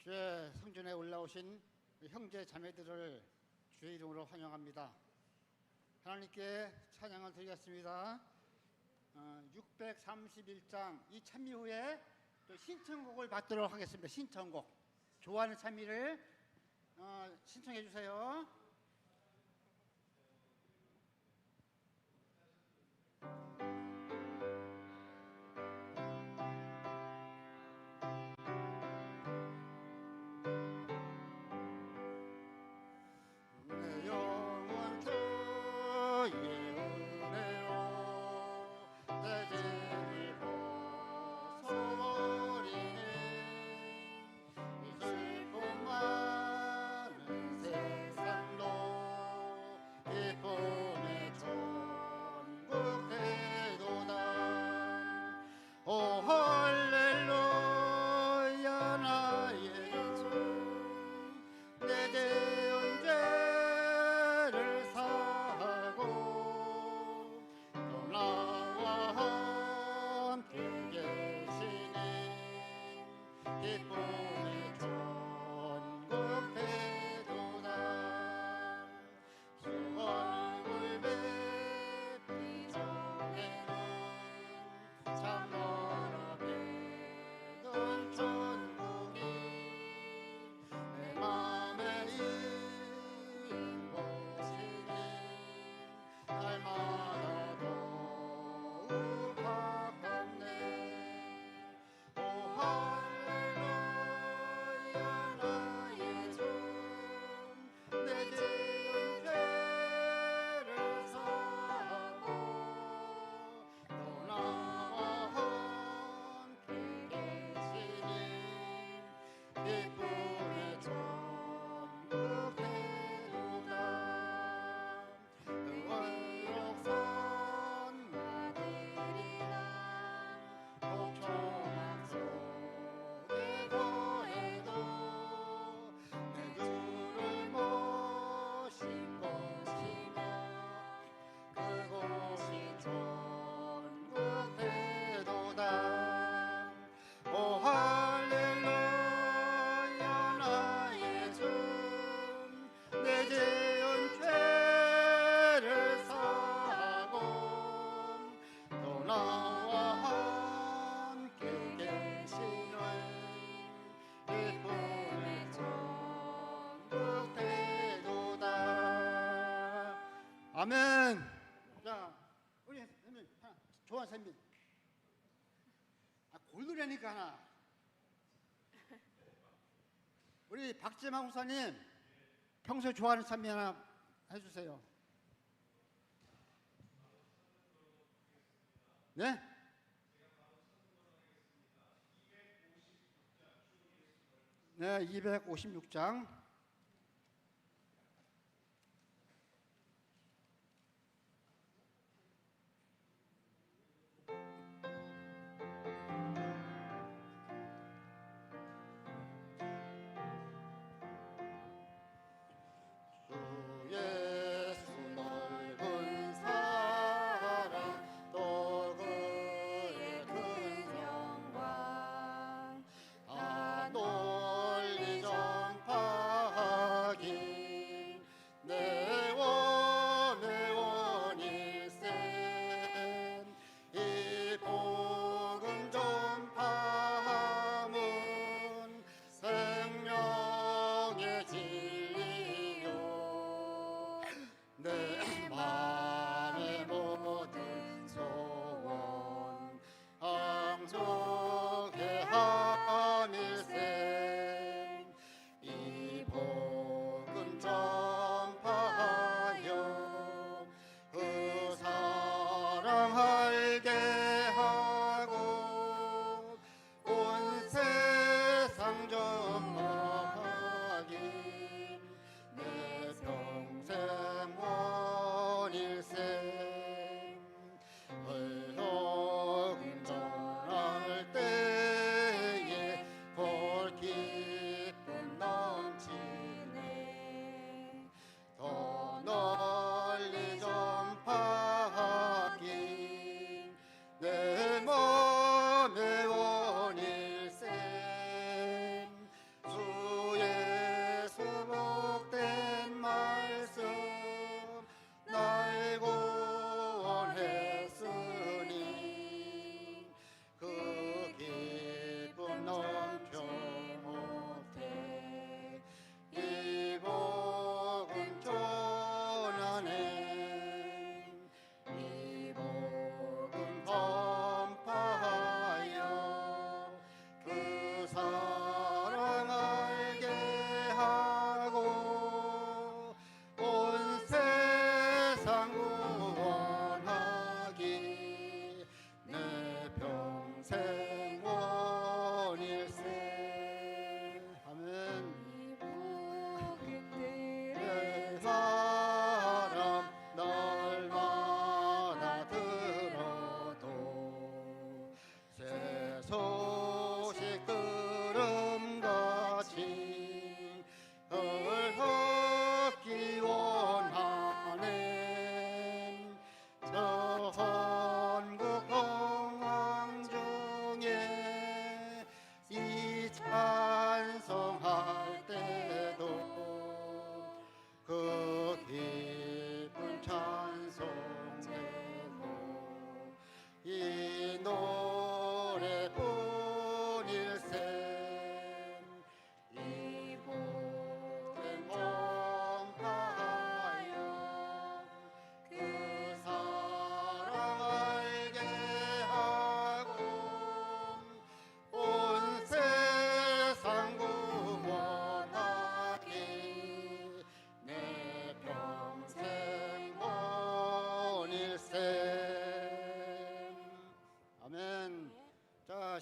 주의 성전에 올라오신 형제 자매들을 주의 이름으로 환영합니다. 하나님께 찬양을 드리겠습니다. 631장 이 찬미 후에 또 신청곡을 받도록 하겠습니다. 신청곡 좋아하는 찬미를 신청해 주세요. 아멘. 자, 우리 선생님 좋아하는 선생님. 골드라니까 하나. 우리 박재만 목사님 평소에 좋아하는 찬미 하나 해주세요. 네? 네, 256장. 놀리 전파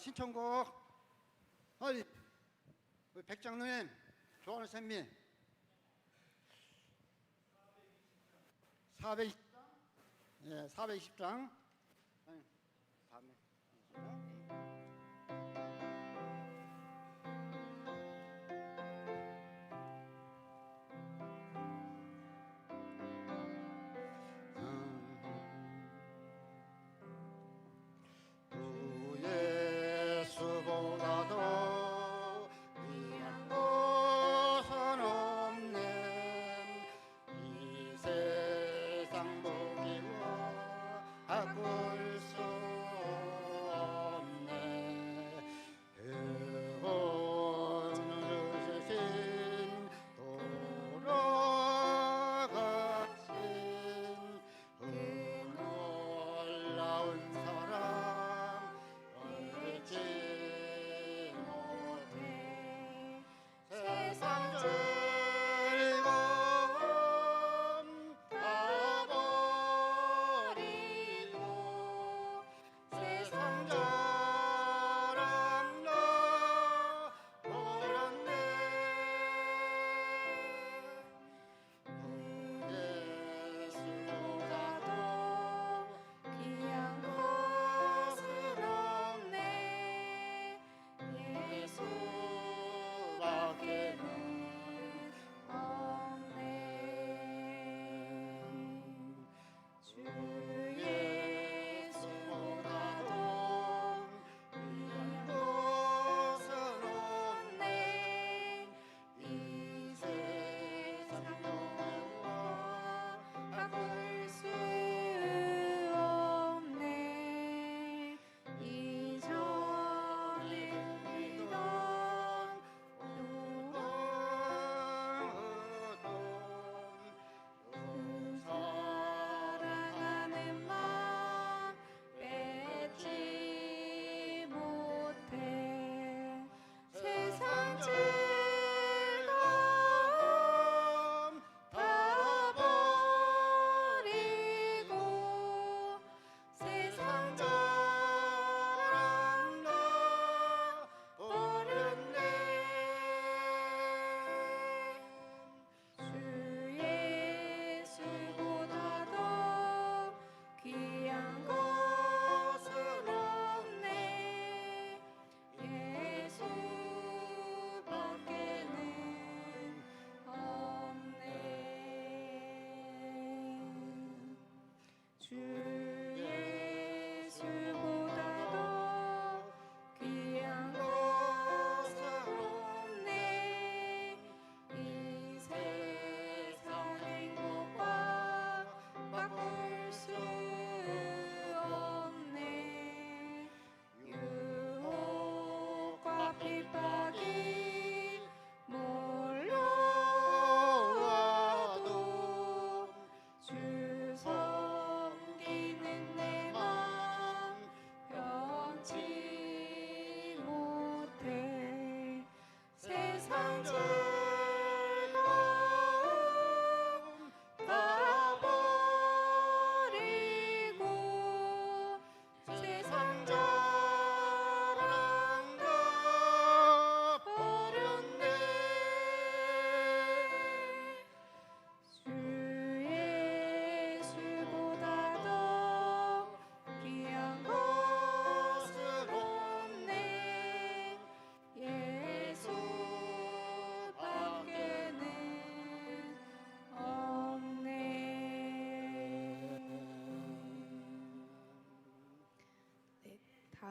신청곡. 어이, 우리 백장로님 좋아하는 찬미 420장. 예, 420장. 다음에.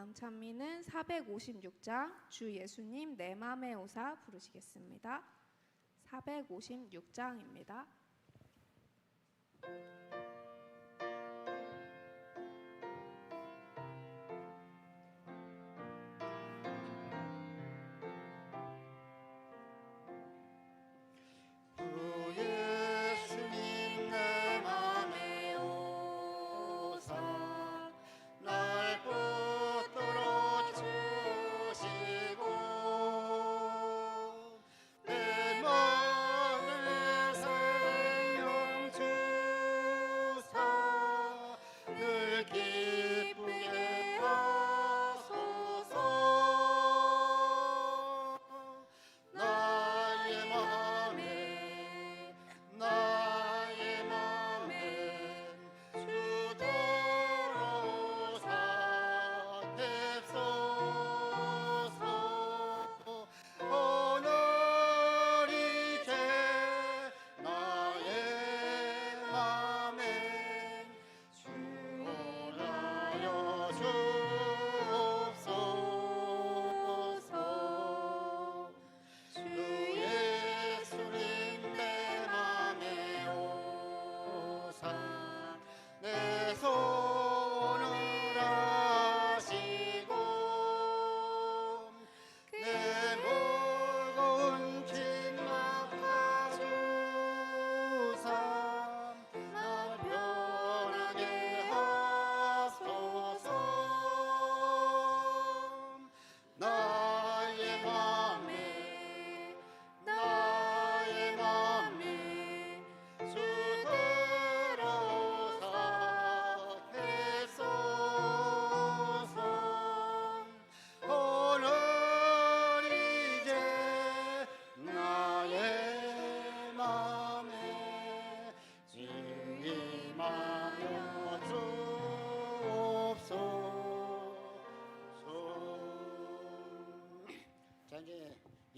다음 찬미는 456장 주 예수님 내 맘에 오사 부르시겠습니다. 456장입니다. 내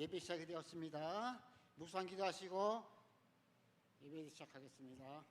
예배 시작이 되었습니다. 묵상 기도하시고 예배 시작하겠습니다.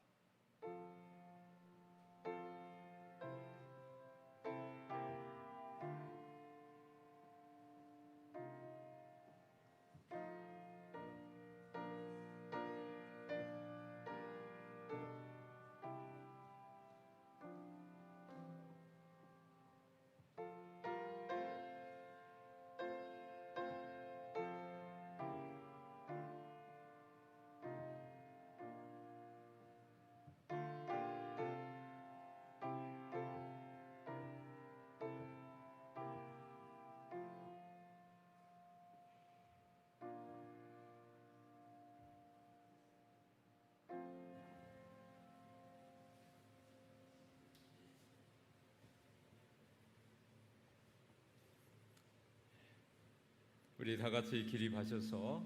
우리 다 같이 기립하셔서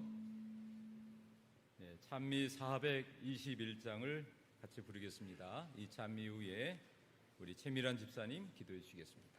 찬미 421장을 같이 부르겠습니다. 이 찬미 후에 우리 최미란 집사님 기도해 주시겠습니다.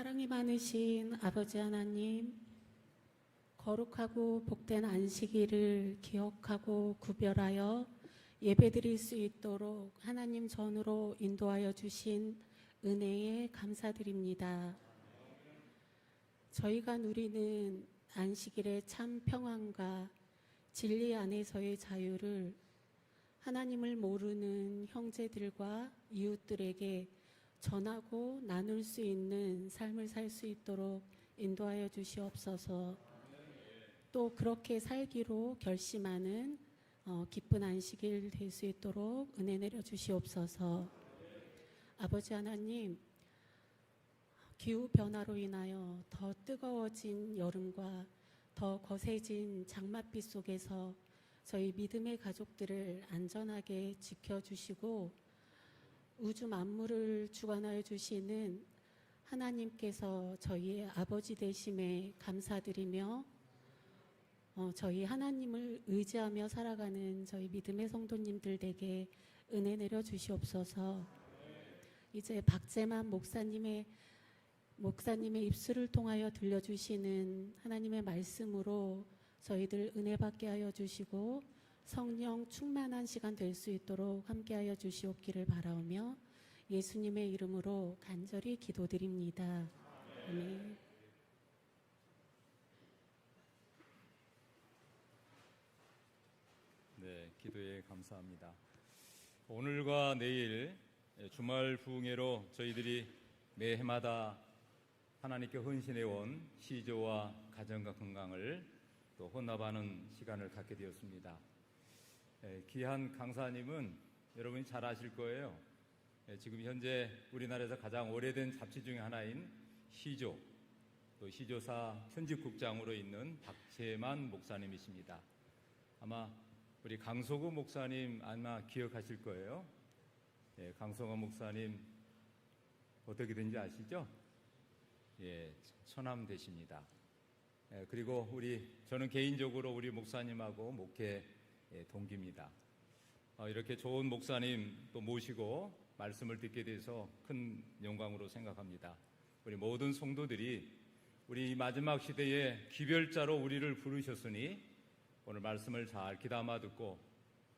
사랑이 많으신 아버지 하나님, 거룩하고 복된 안식일을 기억하고 구별하여 예배드릴 수 있도록 하나님 전으로 인도하여 주신 은혜에 감사드립니다. 저희가 누리는 안식일의 참 평안과 진리 안에서의 자유를 하나님을 모르는 형제들과 이웃들에게 전하고 나눌 수 있는 삶을 살 수 있도록 인도하여 주시옵소서. 또 그렇게 살기로 결심하는 기쁜 안식일 될 수 있도록 은혜 내려 주시옵소서. 아버지 하나님, 기후 변화로 인하여 더 뜨거워진 여름과 더 거세진 장맛빛 속에서 저희 믿음의 가족들을 안전하게 지켜주시고 우주 만물을 주관하여 주시는 하나님께서 저희의 아버지 되심에 감사드리며 저희 하나님을 의지하며 살아가는 저희 믿음의 성도님들에게 은혜 내려 주시옵소서. 이제 박재만 목사님의 입술을 통하여 들려주시는 하나님의 말씀으로 저희들 은혜 받게 하여 주시고 성령 충만한 시간 될 수 있도록 함께하여 주시옵기를 바라오며 예수님의 이름으로 간절히 기도드립니다. 아멘. 네, 기도에 감사합니다. 오늘과 내일 주말 부흥회로 저희들이 매 해마다 하나님께 헌신해 온 시조와 가정과 건강을 또 혼납하는 시간을 갖게 되었습니다. 귀한 강사님은 여러분이 잘 아실 거예요. 지금 현재 우리나라에서 가장 오래된 잡지 중에 하나인 시조, 또 시조사 편집국장으로 있는 박재만 목사님이십니다. 아마 우리 강소구 목사님 아마 기억하실 거예요. 강소구 목사님 어떻게 된지 아시죠? 처남 되십니다. 그리고 저는 개인적으로 우리 목사님하고 목회 동기입니다. 이렇게 좋은 목사님 또 모시고 말씀을 듣게 돼서 큰 영광으로 생각합니다. 우리 모든 성도들이 우리 마지막 시대에 기별자로 우리를 부르셨으니 오늘 말씀을 잘 귀담아 듣고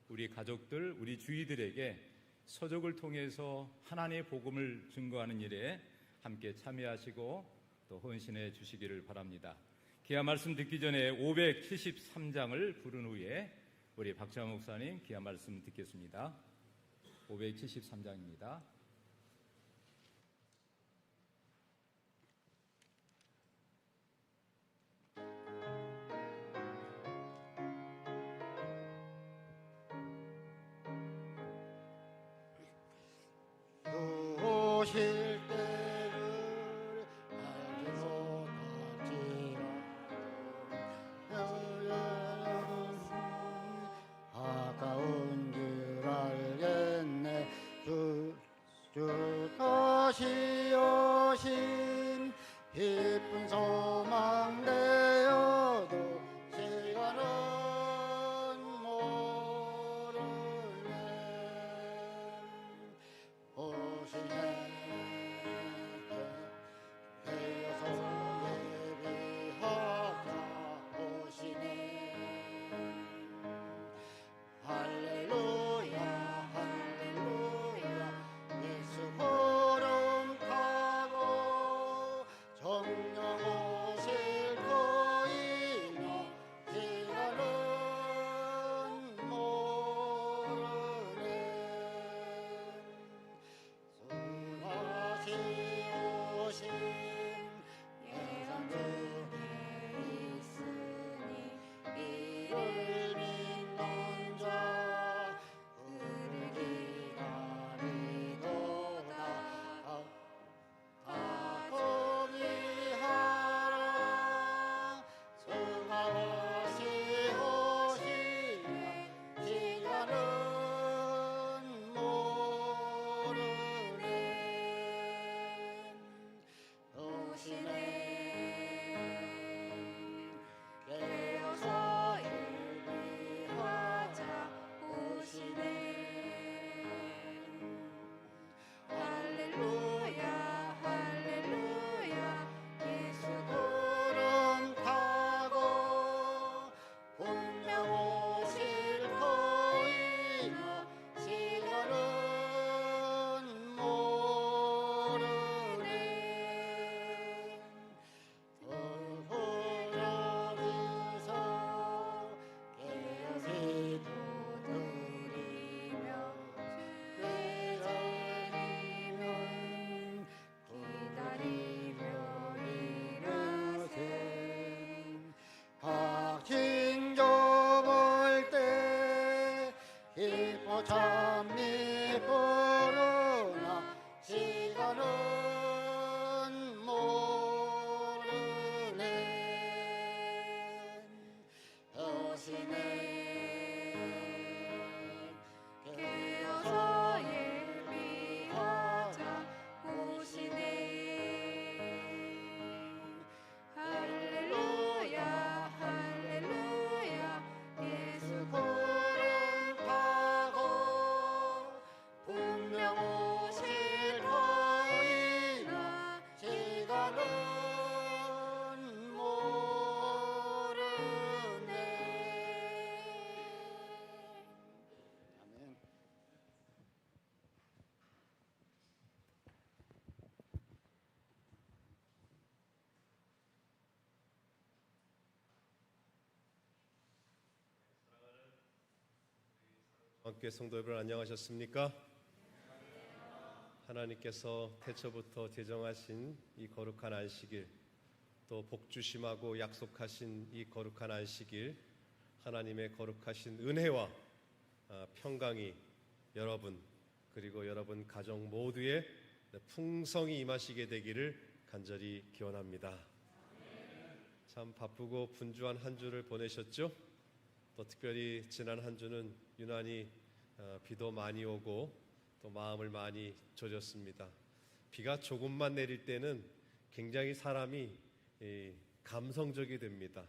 우리 가족들, 우리 주위들에게 서적을 통해서 하나님의 복음을 증거하는 일에 함께 참여하시고 또 헌신해 주시기를 바랍니다. 귀한 말씀 듣기 전에 573장을 부른 후에 우리 박재만 목사님 귀한 말씀 듣겠습니다. 573장입니다. 오실 때를 알지 못할지라도 아까운 줄 알겠네. 주 것이 오신 기쁜 소망 되어도 시간은 모르네. 오시네 함께 성도 여러분 안녕하셨습니까? 하나님께서 태초부터 제정하신 이 거룩한 안식일, 또 복주심하고 약속하신 이 거룩한 안식일, 하나님의 거룩하신 은혜와 평강이 여러분 그리고 여러분 가정 모두에 풍성히 임하시게 되기를 간절히 기원합니다. 참 바쁘고 분주한 한 주를 보내셨죠? 또 특별히 지난 한 주는 유난히 비도 많이 오고 또 마음을 많이 졸였습니다. 비가 조금만 내릴 때는 굉장히 사람이 감성적이 됩니다.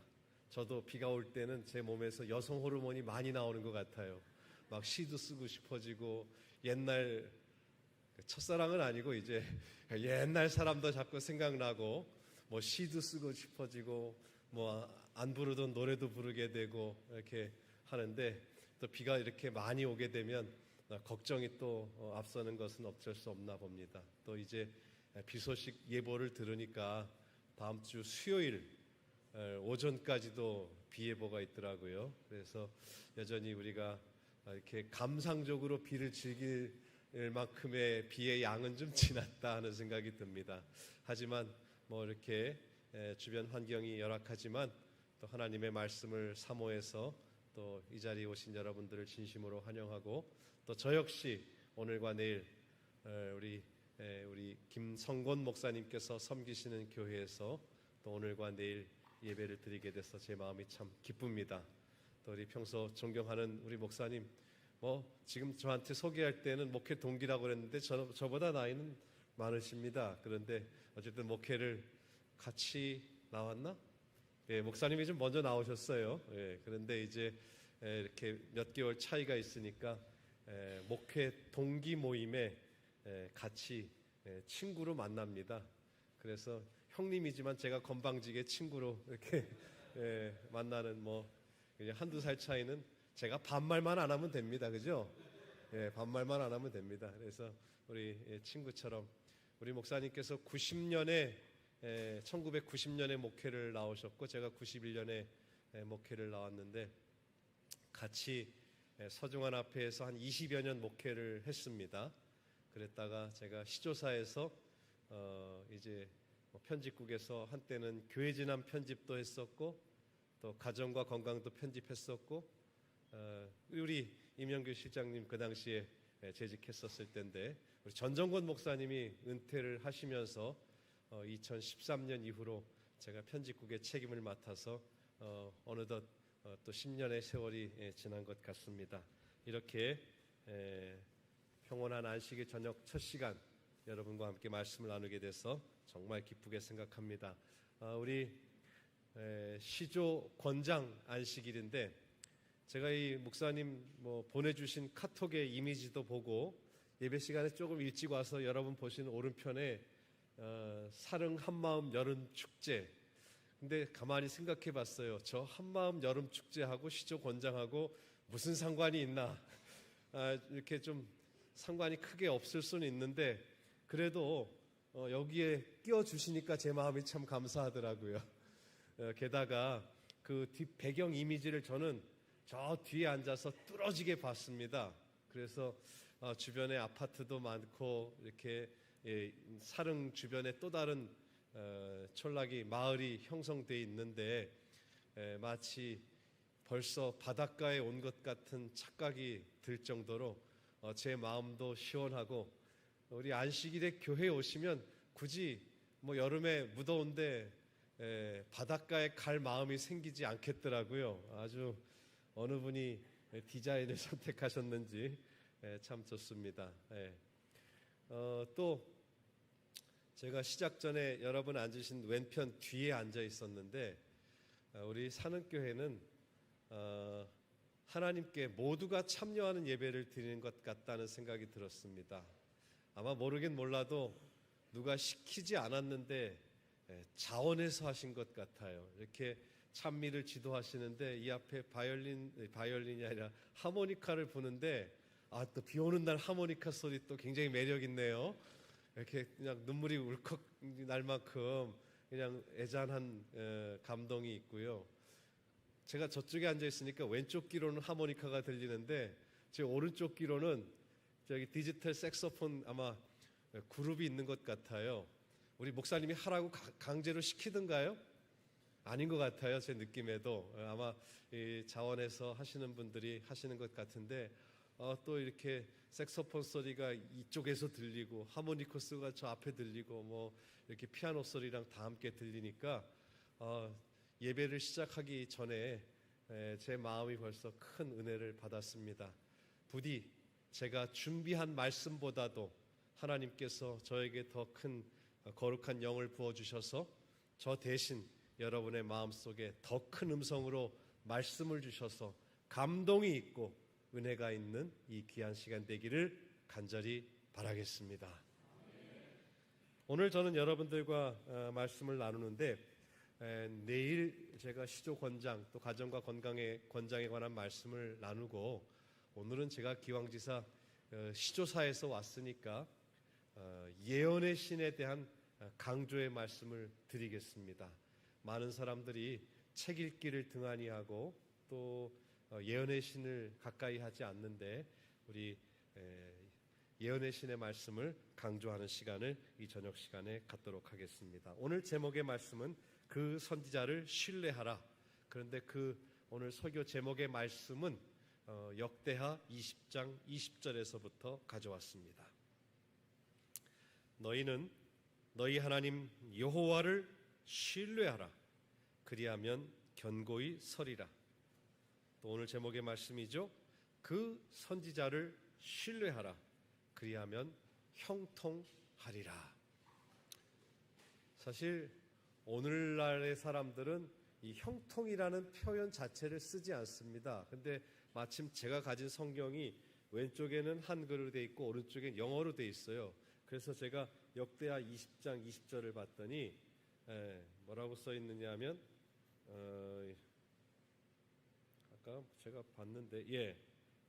저도 비가 올 때는 제 몸에서 여성 호르몬이 많이 나오는 것 같아요. 막 시도 쓰고 싶어지고, 옛날 첫사랑은 아니고 이제 옛날 사람도 자꾸 생각나고, 뭐 시도 쓰고 싶어지고, 뭐 안 부르던 노래도 부르게 되고 이렇게 하는데, 또 비가 이렇게 많이 오게 되면 걱정이 또 앞서는 것은 어쩔 수 없나 봅니다. 또 이제 비 소식 예보를 들으니까 다음 주 수요일 오전까지도 비 예보가 있더라고요. 그래서 여전히 우리가 이렇게 감상적으로 비를 즐길 만큼의 비의 양은 좀 지났다 하는 생각이 듭니다. 하지만 뭐 이렇게 주변 환경이 열악하지만 또 하나님의 말씀을 사모해서 또 이 자리에 오신 여러분들을 진심으로 환영하고, 또 저 역시 오늘과 내일 우리 김성곤 목사님께서 섬기시는 교회에서 또 오늘과 내일 예배를 드리게 돼서 제 마음이 참 기쁩니다. 또 우리 평소 존경하는 우리 목사님, 뭐 지금 저한테 소개할 때는 목회 동기라고 그랬는데 저보다 나이는 많으십니다. 그런데 어쨌든 목회를 같이 나왔나? 예, 목사님이 좀 먼저 나오셨어요. 예, 그런데 이제 이렇게 몇 개월 차이가 있으니까 목회 동기 모임에 같이 친구로 만납니다. 그래서 형님이지만 제가 건방지게 친구로 이렇게 만나는, 뭐 그냥 한두 살 차이는 제가 반말만 안 하면 됩니다. 그죠? 예, 반말만 안 하면 됩니다. 그래서 우리 친구처럼, 우리 목사님께서 1990년에 목회를 나오셨고 제가 91년에 목회를 나왔는데, 같이 서중환 앞에서 한 20여 년 목회를 했습니다. 그랬다가 제가 시조사에서 이제 편집국에서 한때는 교회 진학 편집도 했었고, 또 가정과 건강도 편집했었고, 우리 임영규 실장님 그 당시에 재직했었을 때인데, 우리 전정권 목사님이 은퇴를 하시면서 2013년 이후로 제가 편집국의 책임을 맡아서 어느덧 또 10년의 세월이 지난 것 같습니다. 이렇게 평온한 안식의 저녁 첫 시간 여러분과 함께 말씀을 나누게 돼서 정말 기쁘게 생각합니다. 우리 시조 권장 안식일인데, 제가 이 목사님 보내주신 카톡의 이미지도 보고 예배 시간에 조금 일찍 와서 여러분 보시는 오른편에 사릉 한마음 여름 축제. 근데 가만히 생각해 봤어요. 저 한마음 여름 축제하고 시조 권장하고 무슨 상관이 있나? 이렇게 좀 상관이 크게 없을 수는 있는데, 그래도 여기에 끼워주시니까 제 마음이 참 감사하더라고요. 게다가 그 뒷 배경 이미지를 저는 저 뒤에 앉아서 뚫어지게 봤습니다. 그래서 주변에 아파트도 많고 이렇게 사릉 주변에 또 다른 촌락이 마을이 형성되어 있는데, 마치 벌써 바닷가에 온 것 같은 착각이 들 정도로 제 마음도 시원하고, 우리 안식일에 교회에 오시면 굳이 뭐 여름에 무더운데 바닷가에 갈 마음이 생기지 않겠더라고요. 아주 어느 분이 디자인을 선택하셨는지 참 좋습니다. 또 제가 시작 전에 여러분 앉으신 왼편 뒤에 앉아 있었는데, 우리 사는교회는 하나님께 모두가 참여하는 예배를 드리는 것 같다는 생각이 들었습니다. 아마 모르긴 몰라도 누가 시키지 않았는데 자원해서 하신 것 같아요. 이렇게 찬미를 지도하시는데 이 앞에 바이올린이 아니라 하모니카를 부는데, 또 비 오는 날 하모니카 소리 또 굉장히 매력 있네요. 이렇게 그냥 눈물이 울컥 날 만큼 그냥 애잔한 감동이 있고요. 제가 저쪽에 앉아 있으니까 왼쪽 귀로는 하모니카가 들리는데 제 오른쪽 귀로는 저기 디지털 색소폰 아마 그룹이 있는 것 같아요. 우리 목사님이 하라고 강제로 시키던가요? 아닌 것 같아요. 제 느낌에도 아마 이 자원에서 하시는 분들이 하시는 것 같은데 또 이렇게 색소폰 소리가 이쪽에서 들리고 하모니커스가 저 앞에 들리고 뭐 이렇게 피아노 소리랑 다 함께 들리니까 예배를 시작하기 전에 제 마음이 벌써 큰 은혜를 받았습니다. 부디 제가 준비한 말씀보다도 하나님께서 저에게 더 큰 거룩한 영을 부어주셔서 저 대신 여러분의 마음속에 더 큰 음성으로 말씀을 주셔서 감동이 있고 은혜가 있는 이 귀한 시간 되기를 간절히 바라겠습니다. 오늘 저는 여러분들과 말씀을 나누는데 내일 제가 시조 권장 또 가정과 건강의 권장에 관한 말씀을 나누고 오늘은 제가 기왕지사 시조사에서 왔으니까 예언의 신에 대한 강조의 말씀을 드리겠습니다. 많은 사람들이 책 읽기를 등한히 하고 또 예언의 신을 가까이 하지 않는데 우리 예언의 신의 말씀을 강조하는 시간을 이 저녁 시간에 갖도록 하겠습니다. 오늘 제목의 말씀은 그 선지자를 신뢰하라. 그런데 그 오늘 설교 제목의 말씀은 역대하 20장 20절에서부터 가져왔습니다. 너희는 너희 하나님 여호와를 신뢰하라. 그리하면 견고히 서리라. 또 오늘 제목의 말씀이죠. 그 선지자를 신뢰하라. 그리하면 형통하리라. 사실 오늘날의 사람들은 이 형통이라는 표현 자체를 쓰지 않습니다. 근데 마침 제가 가진 성경이 왼쪽에는 한글로 돼 있고 오른쪽엔 영어로 돼 있어요. 그래서 제가 역대하 20장 20절을 봤더니 뭐라고 써 있느냐 하면 아까 제가 봤는데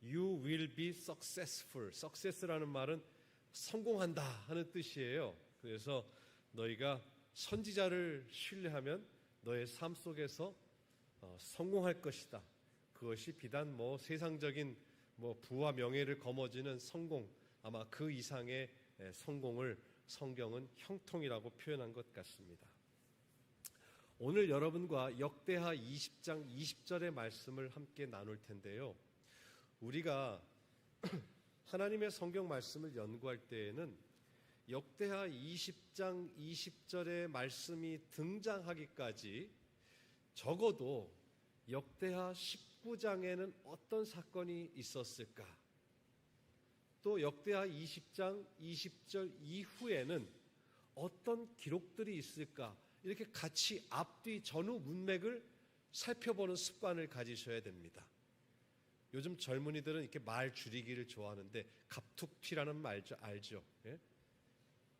You will be successful. success라는 말은 성공한다 하는 뜻이에요. 그래서 너희가 선지자를 신뢰하면 너의 삶 속에서 성공할 것이다. 그것이 비단 뭐 세상적인 뭐 부와 명예를 거머쥐는 성공, 아마 그 이상의 성공을 성경은 형통이라고 표현한 것 같습니다. 오늘 여러분과 역대하 20장 20절의 말씀을 함께 나눌 텐데요. 우리가 하나님의 성경 말씀을 연구할 때에는 역대하 20장 20절의 말씀이 등장하기까지 적어도 역대하 19장에는 어떤 사건이 있었을까? 또 역대하 20장 20절 이후에는 어떤 기록들이 있을까? 이렇게 같이 앞뒤 전후 문맥을 살펴보는 습관을 가지셔야 됩니다. 요즘 젊은이들은 이렇게 말 줄이기를 좋아하는데 갑툭튀라는 말 알죠? 예?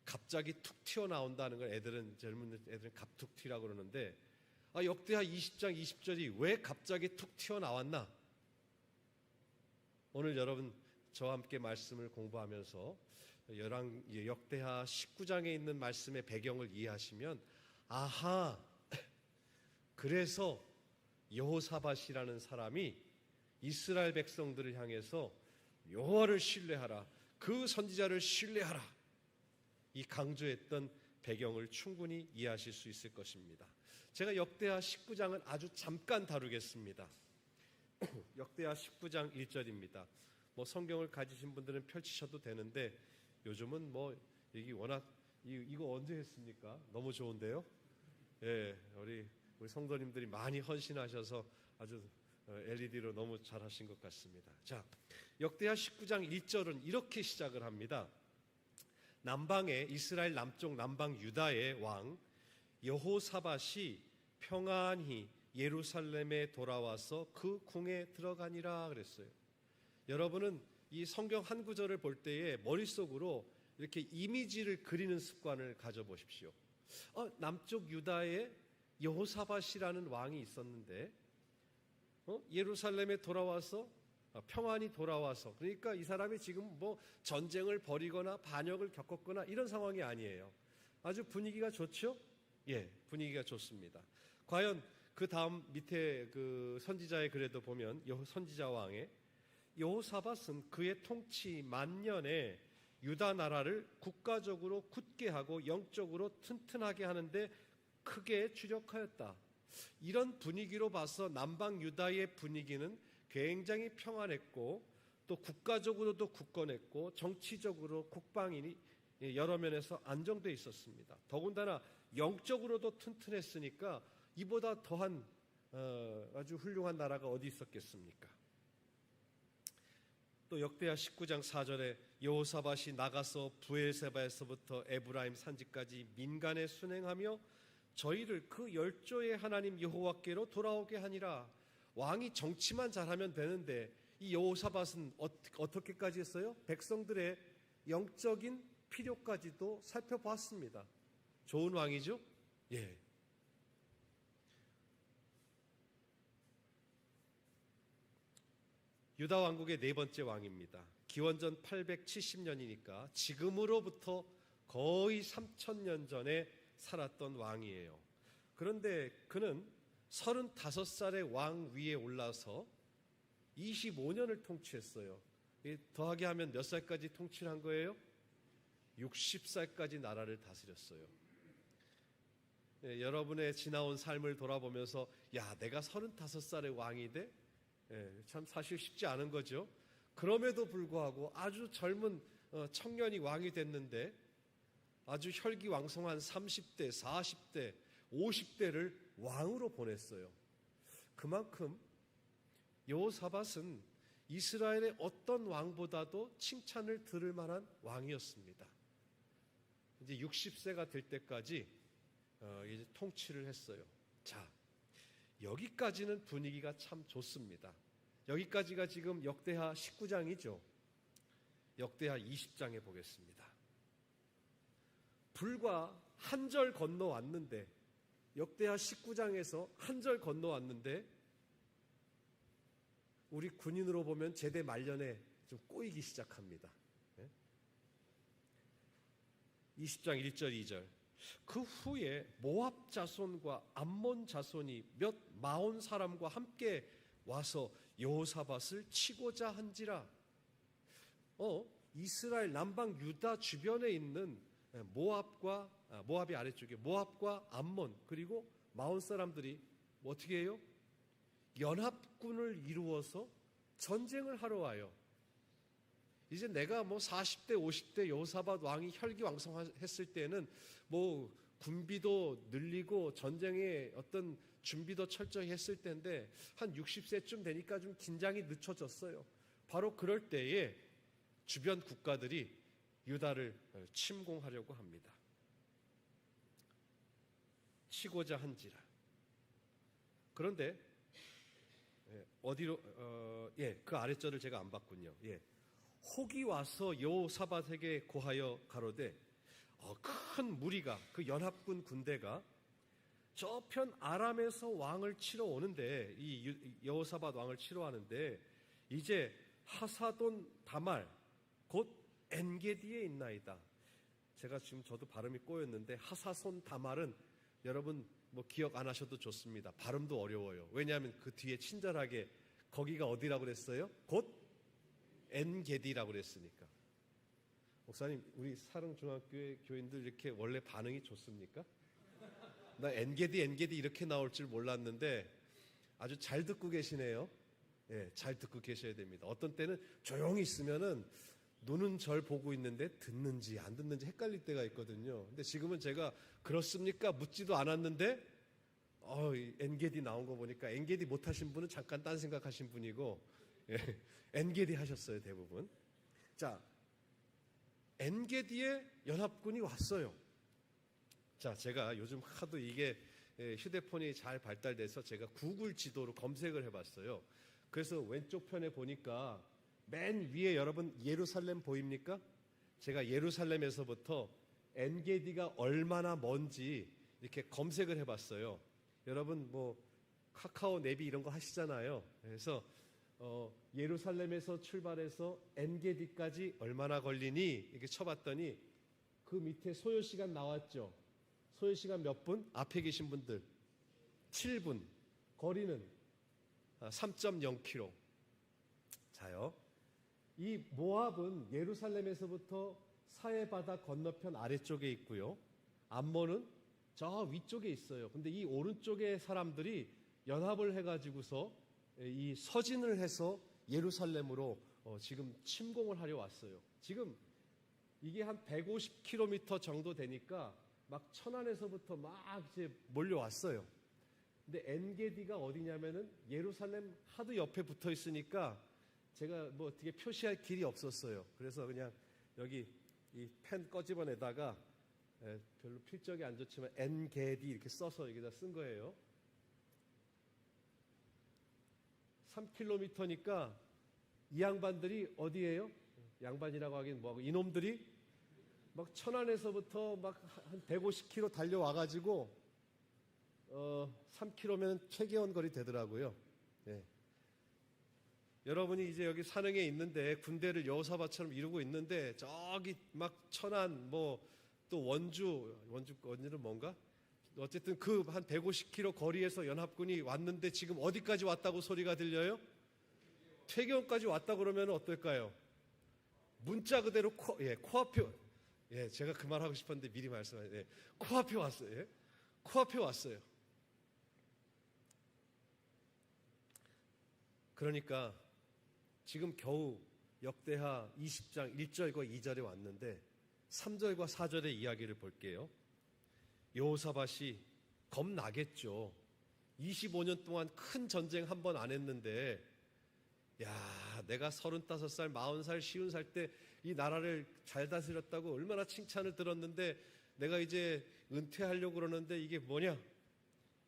갑자기 툭 튀어나온다는 걸 젊은 애들은 갑툭튀라고 그러는데 역대하 20장 20절이 왜 갑자기 툭 튀어나왔나? 오늘 여러분 저와 함께 말씀을 공부하면서 역대하 19장에 있는 말씀의 배경을 이해하시면 아하, 그래서 여호사밧이라는 사람이 이스라엘 백성들을 향해서 여호와를 신뢰하라, 그 선지자를 신뢰하라, 이 강조했던 배경을 충분히 이해하실 수 있을 것입니다. 제가 역대하 19장은 아주 잠깐 다루겠습니다. 역대하 19장 1절입니다. 뭐 성경을 가지신 분들은 펼치셔도 되는데 요즘은 뭐 이게 워낙 이거 언제 했습니까? 너무 좋은데요. 예, 우리 성도님들이 많이 헌신하셔서 아주 LED로 너무 잘하신 것 같습니다. 자, 역대하 19장 1절은 이렇게 시작을 합니다. 남방의 이스라엘 남쪽 남방 유다의 왕 여호사밧이 평안히 예루살렘에 돌아와서 그 궁에 들어가니라 그랬어요. 여러분은 이 성경 한 구절을 볼 때에 머릿속으로 이렇게 이미지를 그리는 습관을 가져보십시오. 남쪽 유다에 여호사밧이라는 왕이 있었는데 예루살렘에 돌아와서 평안히 돌아와서, 그러니까 이 사람이 지금 뭐 전쟁을 벌이거나 반역을 겪었거나 이런 상황이 아니에요. 아주 분위기가 좋죠? 예, 분위기가 좋습니다. 과연 그 다음 밑에 그 선지자의 글에도 보면 선지자 왕의 여호사밧은 그의 통치 만년에 유다 나라를 국가적으로 굳게 하고 영적으로 튼튼하게 하는데 크게 주력하였다. 이런 분위기로 봐서 남방 유다의 분위기는 굉장히 평안했고 또 국가적으로도 굳건했고 정치적으로 국방이 여러 면에서 안정되어 있었습니다. 더군다나 영적으로도 튼튼했으니까 이보다 더한 아주 훌륭한 나라가 어디 있었겠습니까? 또 역대하 19장 4절에 여호사밧이 나가서 부엘세바에서부터 에브라임 산지까지 민간에 순행하며 저희를 그 열조의 하나님 여호와께로 돌아오게 하니라. 왕이 정치만 잘하면 되는데 이 여호사밧은 어떻게까지 했어요? 백성들의 영적인 필요까지도 살펴봤습니다. 좋은 왕이죠? 예. 유다 왕국의 네 번째 왕입니다. 기원전 870년이니까 지금으로부터 거의 3000년 전에 살았던 왕이에요. 그런데 그는 35살의 왕 위에 올라서 25년을 통치했어요. 더하게 하면 몇 살까지 통치를 한 거예요? 60살까지 나라를 다스렸어요. 여러분의 지나온 삶을 돌아보면서 야, 내가 35살의 왕이 돼? 참 사실 쉽지 않은 거죠. 그럼에도 불구하고 아주 젊은 청년이 왕이 됐는데 아주 혈기왕성한 30대, 40대, 50대를 왕으로 보냈어요. 그만큼 여호사밧은 이스라엘의 어떤 왕보다도 칭찬을 들을 만한 왕이었습니다. 이제 60세가 될 때까지 이제 통치를 했어요. 자, 여기까지는 분위기가 참 좋습니다. 여기까지가 지금 역대하 19장이죠. 역대하 20장에 보겠습니다. 불과 한 절 건너왔는데, 역대하 19장에서 한 절 건너왔는데 우리 군인으로 보면 제대 말년에 좀 꼬이기 시작합니다. 20장 1절 2절. 그 후에 모압 자손과 암몬 자손이 몇 마온 사람과 함께 와서 여호사밧을 치고자 한지라. 이스라엘 남방 유다 주변에 있는 모압이 아래쪽에 모압과 암몬 그리고 마온 사람들이 어떻게 해요? 연합군을 이루어서 전쟁을 하러 와요. 이제 내가 40대 50대 여호사밧 왕이 혈기왕성했을 때는 군비도 늘리고 전쟁의 어떤 준비도 철저히 했을 때인데 한 60세쯤 되니까 좀 긴장이 늦춰졌어요. 바로 그럴 때에 주변 국가들이 유다를 침공하려고 합니다. 치고자 한지라. 그런데 어디로 그 아랫절을 제가 안 봤군요. 혹이 와서 여호사밧에게 고하여 가로되 큰 무리가 그 연합군 군대가 저편 아람에서 왕을 치러 오는데 이 여호사밧 왕을 치러 하는데 이제 하사돈 다말 곧 엔게디에 있나이다. 제가 지금 저도 발음이 꼬였는데 하사손 다말은 여러분 기억 안 하셔도 좋습니다. 발음도 어려워요. 왜냐하면 그 뒤에 친절하게 거기가 어디라고 그랬어요? 곧 엔게디라고 그랬으니까. 목사님, 우리 사릉중학교의 교인들 이렇게 원래 반응이 좋습니까? 나 엔게디 이렇게 나올 줄 몰랐는데 아주 잘 듣고 계시네요. 잘 듣고 계셔야 됩니다. 어떤 때는 조용히 있으면은 눈은 절 보고 있는데 듣는지 안 듣는지 헷갈릴 때가 있거든요. 근데 지금은 제가 그렇습니까? 묻지도 않았는데 엔게디 나온 거 보니까 엔게디 못하신 분은 잠깐 딴 생각하신 분이고 엔게디 하셨어요, 대부분. 자, 엔게디에 연합군이 왔어요. 자, 제가 요즘 하도 이게 휴대폰이 잘 발달돼서 제가 구글 지도로 검색을 해봤어요. 그래서 왼쪽 편에 보니까 맨 위에 여러분 예루살렘 보입니까? 제가 예루살렘에서부터 엔게디가 얼마나 먼지 이렇게 검색을 해봤어요. 여러분 카카오 내비 이런 거 하시잖아요. 그래서 예루살렘에서 출발해서 엔게디까지 얼마나 걸리니 이렇게 쳐봤더니 그 밑에 소요시간 나왔죠. 소요시간 몇 분? 앞에 계신 분들 7분. 거리는 3.0km. 자요. 이 모압은 예루살렘에서부터 사해 바다 건너편 아래쪽에 있고요. 암몬은 저 위쪽에 있어요. 근데 이 오른쪽의 사람들이 연합을 해가지고서 이 서진을 해서 예루살렘으로 지금 침공을 하려 왔어요. 지금 이게 한 150km 정도 되니까 막 천안에서부터 막 이제 몰려왔어요. 근데 엔게디가 어디냐면은 예루살렘 하도 옆에 붙어 있으니까 제가 뭐 어떻게 표시할 길이 없었어요. 그래서 그냥 여기 이 펜 꺼집어내다가 별로 필적이 안 좋지만 엔게디 이렇게 써서 여기다 쓴 거예요. 3km니까 이 양반들이 어디예요? 양반이라고 하긴 뭐하고 이놈들이 막 천안에서부터 막 한 150km 달려와가지고 3km면 최계원 거리 되더라고요. 네. 여러분이 이제 여기 산흥에 있는데 군대를 여호사밧처럼 이루고 있는데 저기 막 천안 뭐 또 원주는 뭔가? 어쨌든 그 한 150km 거리에서 연합군이 왔는데 지금 어디까지 왔다고 소리가 들려요? 퇴계원까지 왔다 그러면 어떨까요? 문자 그대로 코앞에 제가 그 말 하고 싶었는데 미리 말씀하세요. 코앞에 왔어요. 예? 코앞에 왔어요. 그러니까 지금 겨우 역대하 20장 1절과 2절에 왔는데 3절과 4절의 이야기를 볼게요. 여호사밧이 겁나겠죠. 25년 동안 큰 전쟁 한 번 안 했는데 야, 내가 35살, 40살, 50살 때 이 나라를 잘 다스렸다고 얼마나 칭찬을 들었는데 내가 이제 은퇴하려고 그러는데 이게 뭐냐?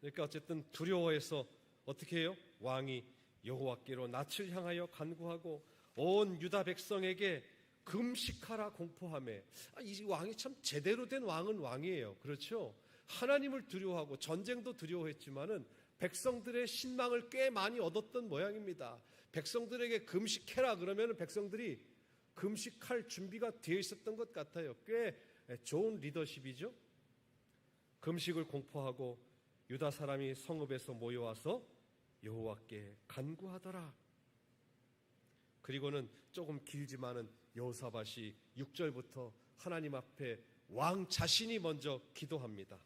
그러니까 어쨌든 두려워해서 어떻게 해요? 왕이 여호와께로 낯을 향하여 간구하고 온 유다 백성에게 금식하라 공포하매. 이 왕이 참 제대로 된 왕은 왕이에요. 그렇죠? 하나님을 두려워하고 전쟁도 두려워했지만은 백성들의 신망을 꽤 많이 얻었던 모양입니다. 백성들에게 금식해라 그러면 백성들이 금식할 준비가 되어 있었던 것 같아요. 꽤 좋은 리더십이죠. 금식을 공포하고 유다 사람이 성읍에서 모여와서 여호와께 간구하더라. 그리고는 조금 길지만은 여호사밧이 6절부터 하나님 앞에 왕 자신이 먼저 기도합니다.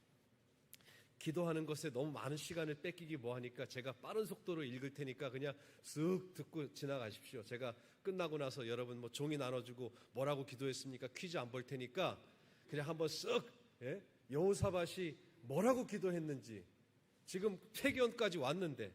기도하는 것에 너무 많은 시간을 뺏기기 뭐하니까 제가 빠른 속도로 읽을 테니까 그냥 쓱 듣고 지나가십시오. 제가 끝나고 나서 여러분 뭐 종이 나눠주고 뭐라고 기도했습니까? 퀴즈 안 볼 테니까 그냥 한번 쓱 여호사밧이 뭐라고 기도했는지 지금 퇴계원까지 왔는데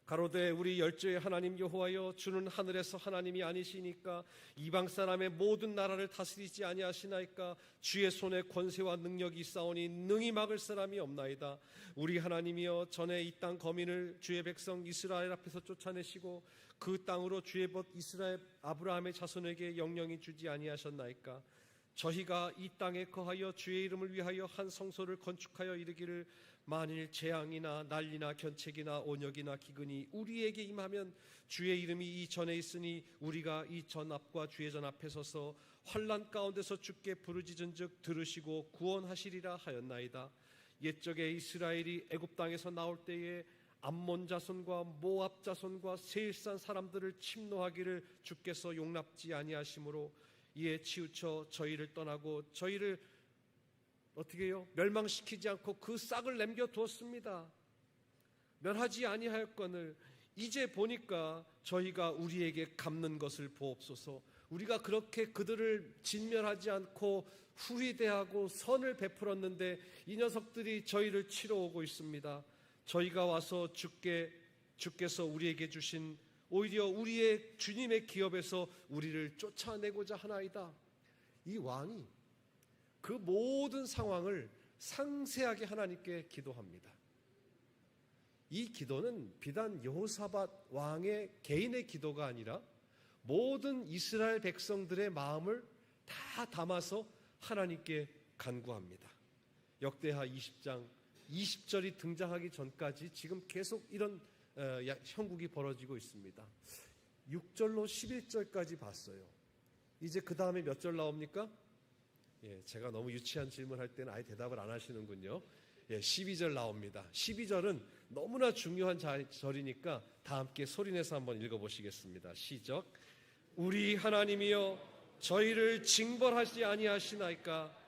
가로되 우리 열조의 하나님 여호와여 주는 하늘에서 하나님이 아니시니까 이방 사람의 모든 나라를 다스리지 아니하시나이까 주의 손에 권세와 능력이 있사오니 능히 막을 사람이 없나이다. 우리 하나님이여 전에 이 땅 거민을 주의 백성 이스라엘 앞에서 쫓아내시고 그 땅으로 주의 벗 이스라엘 아브라함의 자손에게 영영이 주지 아니하셨나이까. 저희가 이 땅에 거하여 주의 이름을 위하여 한 성소를 건축하여 이르기를 만일 재앙이나 난리나 견책이나 온역이나 기근이 우리에게 임하면 주의 이름이 이 전에 있으니 우리가 이 전 앞과 주의 전 앞에 서서 환난 가운데서 주께 부르짖은즉 들으시고 구원하시리라 하였나이다. 옛적에 이스라엘이 애굽 땅에서 나올 때에 암몬 자손과 모압 자손과 세일산 사람들을 침노하기를 주께서 용납지 아니하심으로 이에 치우쳐 저희를 떠나고 저희를 어떻게 해요? 멸망시키지 않고 그 싹을 남겨두었습니다. 멸하지 아니하였거늘 이제 보니까 저희가 우리에게 갚는 것을 보옵소서. 우리가 그렇게 그들을 진멸하지 않고 후히대하고 선을 베풀었는데 이 녀석들이 저희를 치러 오고 있습니다. 저희가 와서 주께서 우리에게 주신 오히려 우리의 주님의 기업에서 우리를 쫓아내고자 하나이다. 이 왕이 그 모든 상황을 상세하게 하나님께 기도합니다. 이 기도는 비단 여호사밧 왕의 개인의 기도가 아니라 모든 이스라엘 백성들의 마음을 다 담아서 하나님께 간구합니다. 역대하 20장 20절이 등장하기 전까지 지금 계속 이런 형국이 벌어지고 있습니다. 6절로 11절까지 봤어요. 이제 그 다음에 몇 절 나옵니까? 제가 너무 유치한 질문할 때는 아예 대답을 안 하시는군요. 12절 나옵니다. 12절은 너무나 중요한 절이니까 다 함께 소리내서 한번 읽어보시겠습니다. 시작. 우리 하나님이여 저희를 징벌하지 아니하시나이까?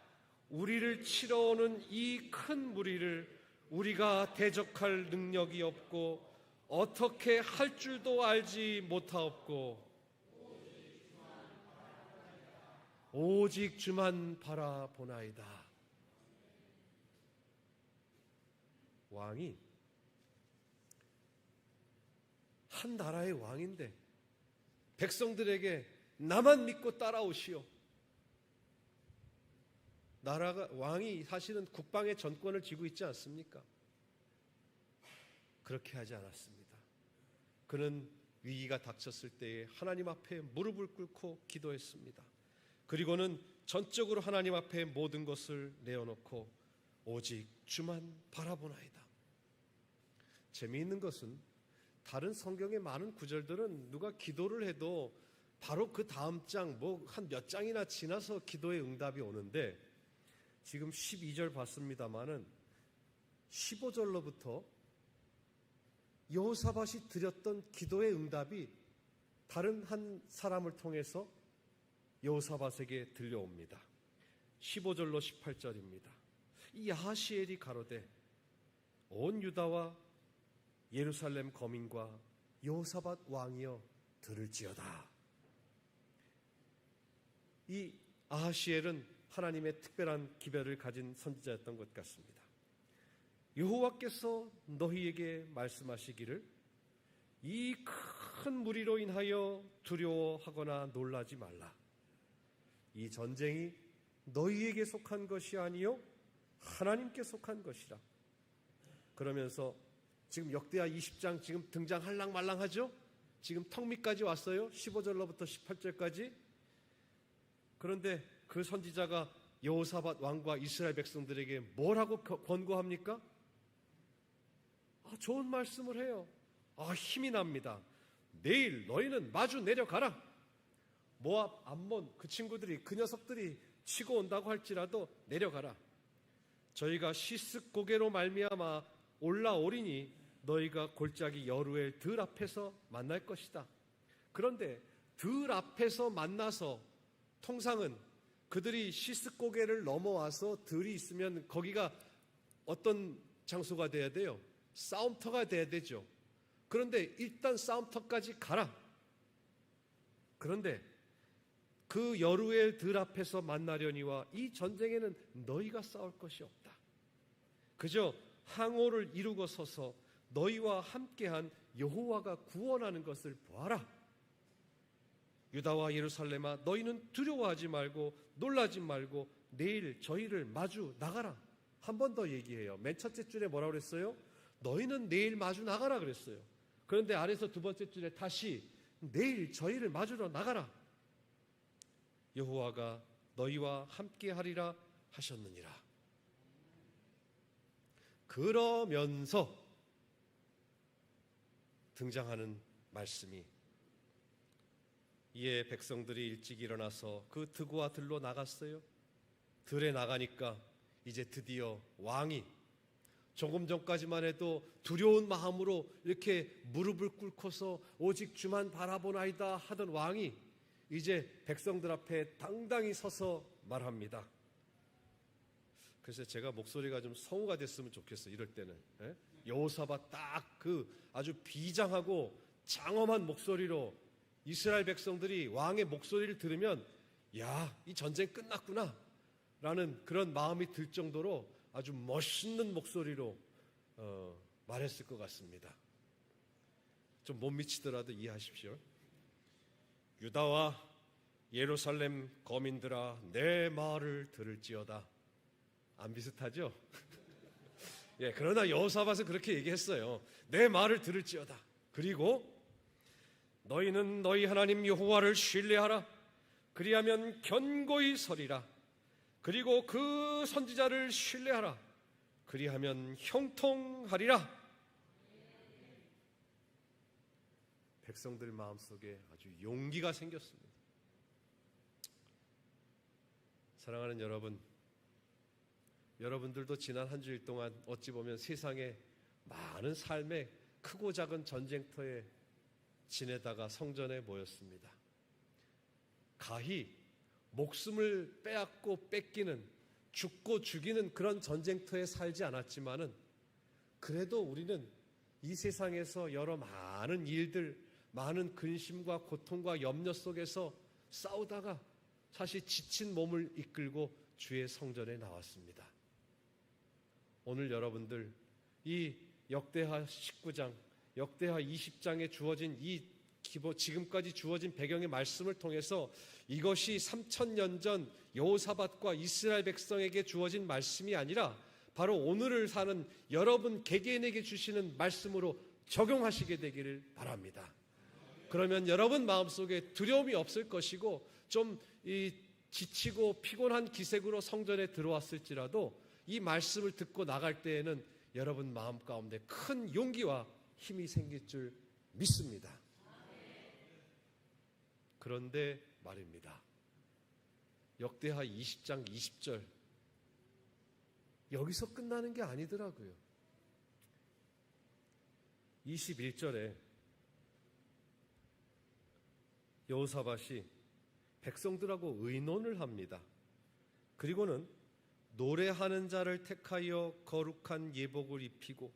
우리를 치러오는 이 큰 무리를 우리가 대적할 능력이 없고 어떻게 할 줄도 알지 못하옵고 오직 주만 바라보나이다. 왕이 한 나라의 왕인데 백성들에게 나만 믿고 따라오시오. 나라가 왕이 사실은 국방의 전권을 쥐고 있지 않습니까? 그렇게 하지 않았습니다. 그는 위기가 닥쳤을 때에 하나님 앞에 무릎을 꿇고 기도했습니다. 그리고는 전적으로 하나님 앞에 모든 것을 내어놓고 오직 주만 바라보나이다. 재미있는 것은 다른 성경의 많은 구절들은 누가 기도를 해도 바로 그 다음 장, 한 몇 장이나 지나서 기도의 응답이 오는데 지금 12절 봤습니다마는 15절로부터 여호사밧이 드렸던 기도의 응답이 다른 한 사람을 통해서 여호사밧에게 들려옵니다. 15절로 18절입니다. 이 야하시엘이 가로되 온 유다와 예루살렘 거민과 여호사밧 왕이여 들을지어다. 이 아하시엘은 하나님의 특별한 기별을 가진 선지자였던 것 같습니다. 여호와께서 너희에게 말씀하시기를 이 큰 무리로 인하여 두려워하거나 놀라지 말라. 이 전쟁이 너희에게 속한 것이 아니요 하나님께 속한 것이라. 그러면서 지금 역대하 20장 지금 등장할랑 말랑하죠? 지금 턱밑까지 왔어요. 15절로부터 18절까지. 그런데 그 선지자가 여호사밧 왕과 이스라엘 백성들에게 뭐라고 권고합니까? 좋은 말씀을 해요. 힘이 납니다. 내일 너희는 마주 내려가라. 모압, 암몬 그 친구들이 그 녀석들이 치고 온다고 할지라도 내려가라. 저희가 시스 고개로 말미암아 올라오리니 너희가 골짜기 여루엘 들 앞에서 만날 것이다. 그런데 들 앞에서 만나서 통상은 그들이 시스 고개를 넘어와서 들이 있으면 거기가 어떤 장소가 돼야 돼요? 싸움터가 돼야 되죠. 그런데 일단 싸움터까지 가라. 그런데 그 여루엘 들 앞에서 만나려니와 이 전쟁에는 너희가 싸울 것이 없다. 그저 항오를 이루고 서서 너희와 함께한 여호와가 구원하는 것을 보아라. 유다와 예루살렘아 너희는 두려워하지 말고 놀라지 말고 내일 저희를 마주 나가라. 한 번 더 얘기해요. 맨 첫째 줄에 뭐라고 그랬어요? 너희는 내일 마주 나가라 그랬어요. 그런데 아래서 두 번째 줄에 다시 내일 저희를 마주러 나가라. 여호와가 너희와 함께하리라 하셨느니라. 그러면서 등장하는 말씀이 이에 백성들이 일찍 일어나서 그 드고와 들로 나갔어요. 들에 나가니까 이제 드디어 왕이 조금 전까지만 해도 두려운 마음으로 이렇게 무릎을 꿇고서 오직 주만 바라보나이다 하던 왕이 이제 백성들 앞에 당당히 서서 말합니다. 그래서 제가 목소리가 좀 성우가 됐으면 좋겠어요. 이럴 때는 여호사밧 딱 그 아주 비장하고 장엄한 목소리로 이스라엘 백성들이 왕의 목소리를 들으면 야, 이 전쟁 끝났구나 라는 그런 마음이 들 정도로 아주 멋있는 목소리로 말했을 것 같습니다. 좀 못 미치더라도 이해하십시오. 유다와 예루살렘 거민들아 내 말을 들을지어다. 안 비슷하죠? 예, 그러나 여호사밧은 그렇게 얘기했어요. 내 말을 들을지어다. 그리고 너희는 너희 하나님 여호와를 신뢰하라. 그리하면 견고히 서리라. 그리고 그 선지자를 신뢰하라. 그리하면 형통하리라. 백성들 마음속에 아주 용기가 생겼습니다. 사랑하는 여러분, 여러분들도 지난 한 주일 동안 어찌 보면 세상에 많은 삶의 크고 작은 전쟁터에 지내다가 성전에 모였습니다. 가히 목숨을 빼앗고 뺏기는, 죽고 죽이는 그런 전쟁터에 살지 않았지만은 그래도 우리는 이 세상에서 여러 많은 일들, 많은 근심과 고통과 염려 속에서 싸우다가 사실 지친 몸을 이끌고 주의 성전에 나왔습니다. 오늘 여러분들 이 역대하 19장, 역대하 20장에 주어진 지금까지 주어진 배경의 말씀을 통해서 이것이 3000년 전 여호사밧과 이스라엘 백성에게 주어진 말씀이 아니라 바로 오늘을 사는 여러분 개개인에게 주시는 말씀으로 적용하시게 되기를 바랍니다. 그러면 여러분 마음속에 두려움이 없을 것이고 좀 지치고 피곤한 기색으로 성전에 들어왔을지라도 이 말씀을 듣고 나갈 때에는 여러분 마음 가운데 큰 용기와 힘이 생길 줄 믿습니다. 그런데 말입니다. 역대하 20장 20절 여기서 끝나는 게 아니더라고요. 21절에 여호사밧이 백성들하고 의논을 합니다. 그리고는 노래하는 자를 택하여 거룩한 예복을 입히고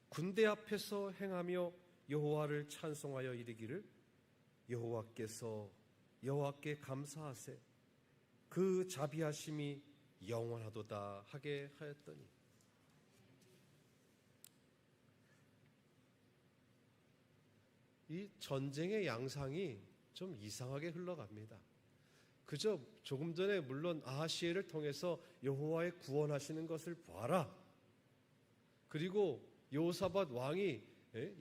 군대 앞에서 행하며 여호와를 찬송하여 이르기를 여호와께 감사하세 그 자비하심이 영원하도다 하게 하였더니 이 전쟁의 양상이 좀 이상하게 흘러갑니다. 그저 조금 전에 물론 아하시엘을 통해서 여호와의 구원하시는 것을 봐라. 그리고 여호사밧 왕이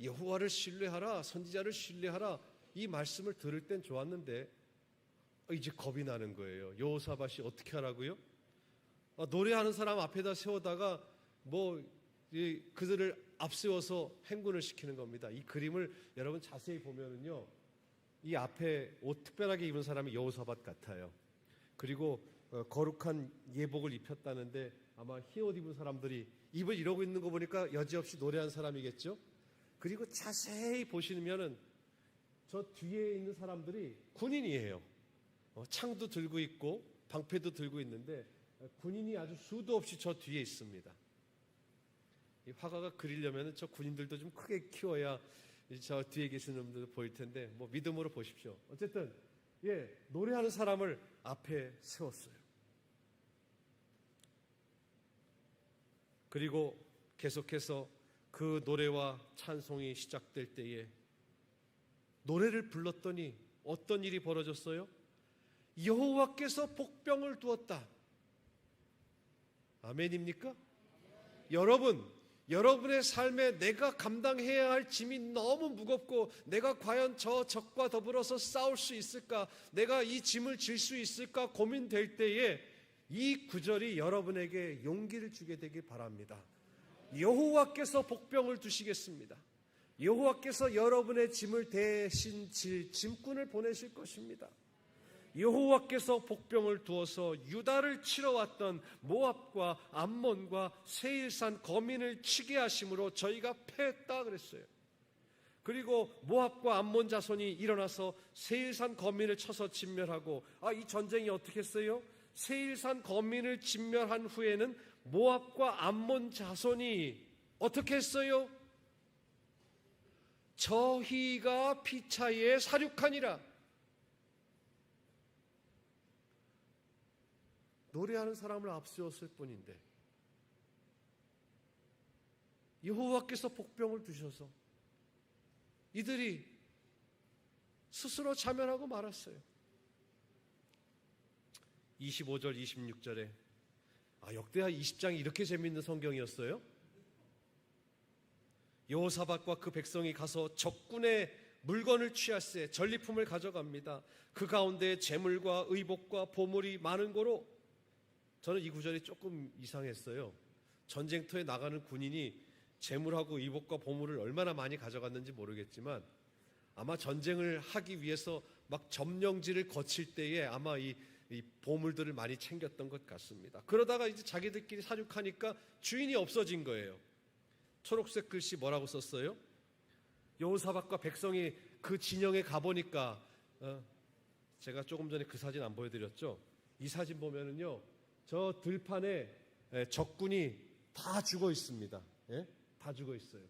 여호와를 신뢰하라, 선지자를 신뢰하라 이 말씀을 들을 땐 좋았는데 이제 겁이 나는 거예요. 여호사밧이 어떻게 하라고요? 노래하는 사람 앞에다 세우다가 그들을 앞세워서 행군을 시키는 겁니다. 이 그림을 여러분 자세히 보면은요, 이 앞에 옷 특별하게 입은 사람이 여호사밧 같아요. 그리고 거룩한 예복을 입혔다는데 아마 흰 옷 입은 사람들이 입을 이러고 있는 거 보니까 여지없이 노래한 사람이겠죠. 그리고 자세히 보시면은 저 뒤에 있는 사람들이 군인이에요. 창도 들고 있고 방패도 들고 있는데 군인이 아주 수도 없이 저 뒤에 있습니다. 이 화가가 그리려면 저 군인들도 좀 크게 키워야 저 뒤에 계시는 분들도 보일 텐데 믿음으로 보십시오. 어쨌든 노래하는 사람을 앞에 세웠어요. 그리고 계속해서 그 노래와 찬송이 시작될 때에 노래를 불렀더니 어떤 일이 벌어졌어요? 여호와께서 복병을 두었다. 아멘입니까? 여러분의 삶에 내가 감당해야 할 짐이 너무 무겁고 내가 과연 저 적과 더불어서 싸울 수 있을까? 내가 이 짐을 질 수 있을까? 고민될 때에 이 구절이 여러분에게 용기를 주게 되길 바랍니다. 여호와께서 복병을 두시겠습니다. 여호와께서 여러분의 짐을 대신 질 짐꾼을 보내실 것입니다. 여호와께서 복병을 두어서 유다를 치러 왔던 모압과 암몬과 세일산 거민을 치게 하심으로 저희가 패했다 그랬어요. 그리고 모압과 암몬 자손이 일어나서 세일산 거민을 쳐서 진멸하고 이 전쟁이 어떻게 했어요? 세일산 거민을 진멸한 후에는 모압과 암몬 자손이 어떻게 했어요? 저희가 피차에 사륙하니라. 노래하는 사람을 앞세웠을 뿐인데 여호와께서 복병을 두셔서 이들이 스스로 자멸하고 말았어요. 25절 26절에 역대하 20장이 이렇게 재미있는 성경이었어요. 여호사밧과 그 백성이 가서 적군의 물건을 취하세 전리품을 가져갑니다. 그 가운데 재물과 의복과 보물이 많은 고로 저는 이 구절이 조금 이상했어요. 전쟁터에 나가는 군인이 재물하고 의복과 보물을 얼마나 많이 가져갔는지 모르겠지만 아마 전쟁을 하기 위해서 막 점령지를 거칠 때에 아마 이 보물들을 많이 챙겼던 것 같습니다. 그러다가 이제 자기들끼리 사륙하니까 주인이 없어진 거예요. 초록색 글씨 뭐라고 썼어요? 여호사밧과 백성이 그 진영에 가보니까 제가 조금 전에 그 사진 안 보여드렸죠? 이 사진 보면은요, 저 들판에 적군이 다 죽어 있습니다. 예? 다 죽어 있어요.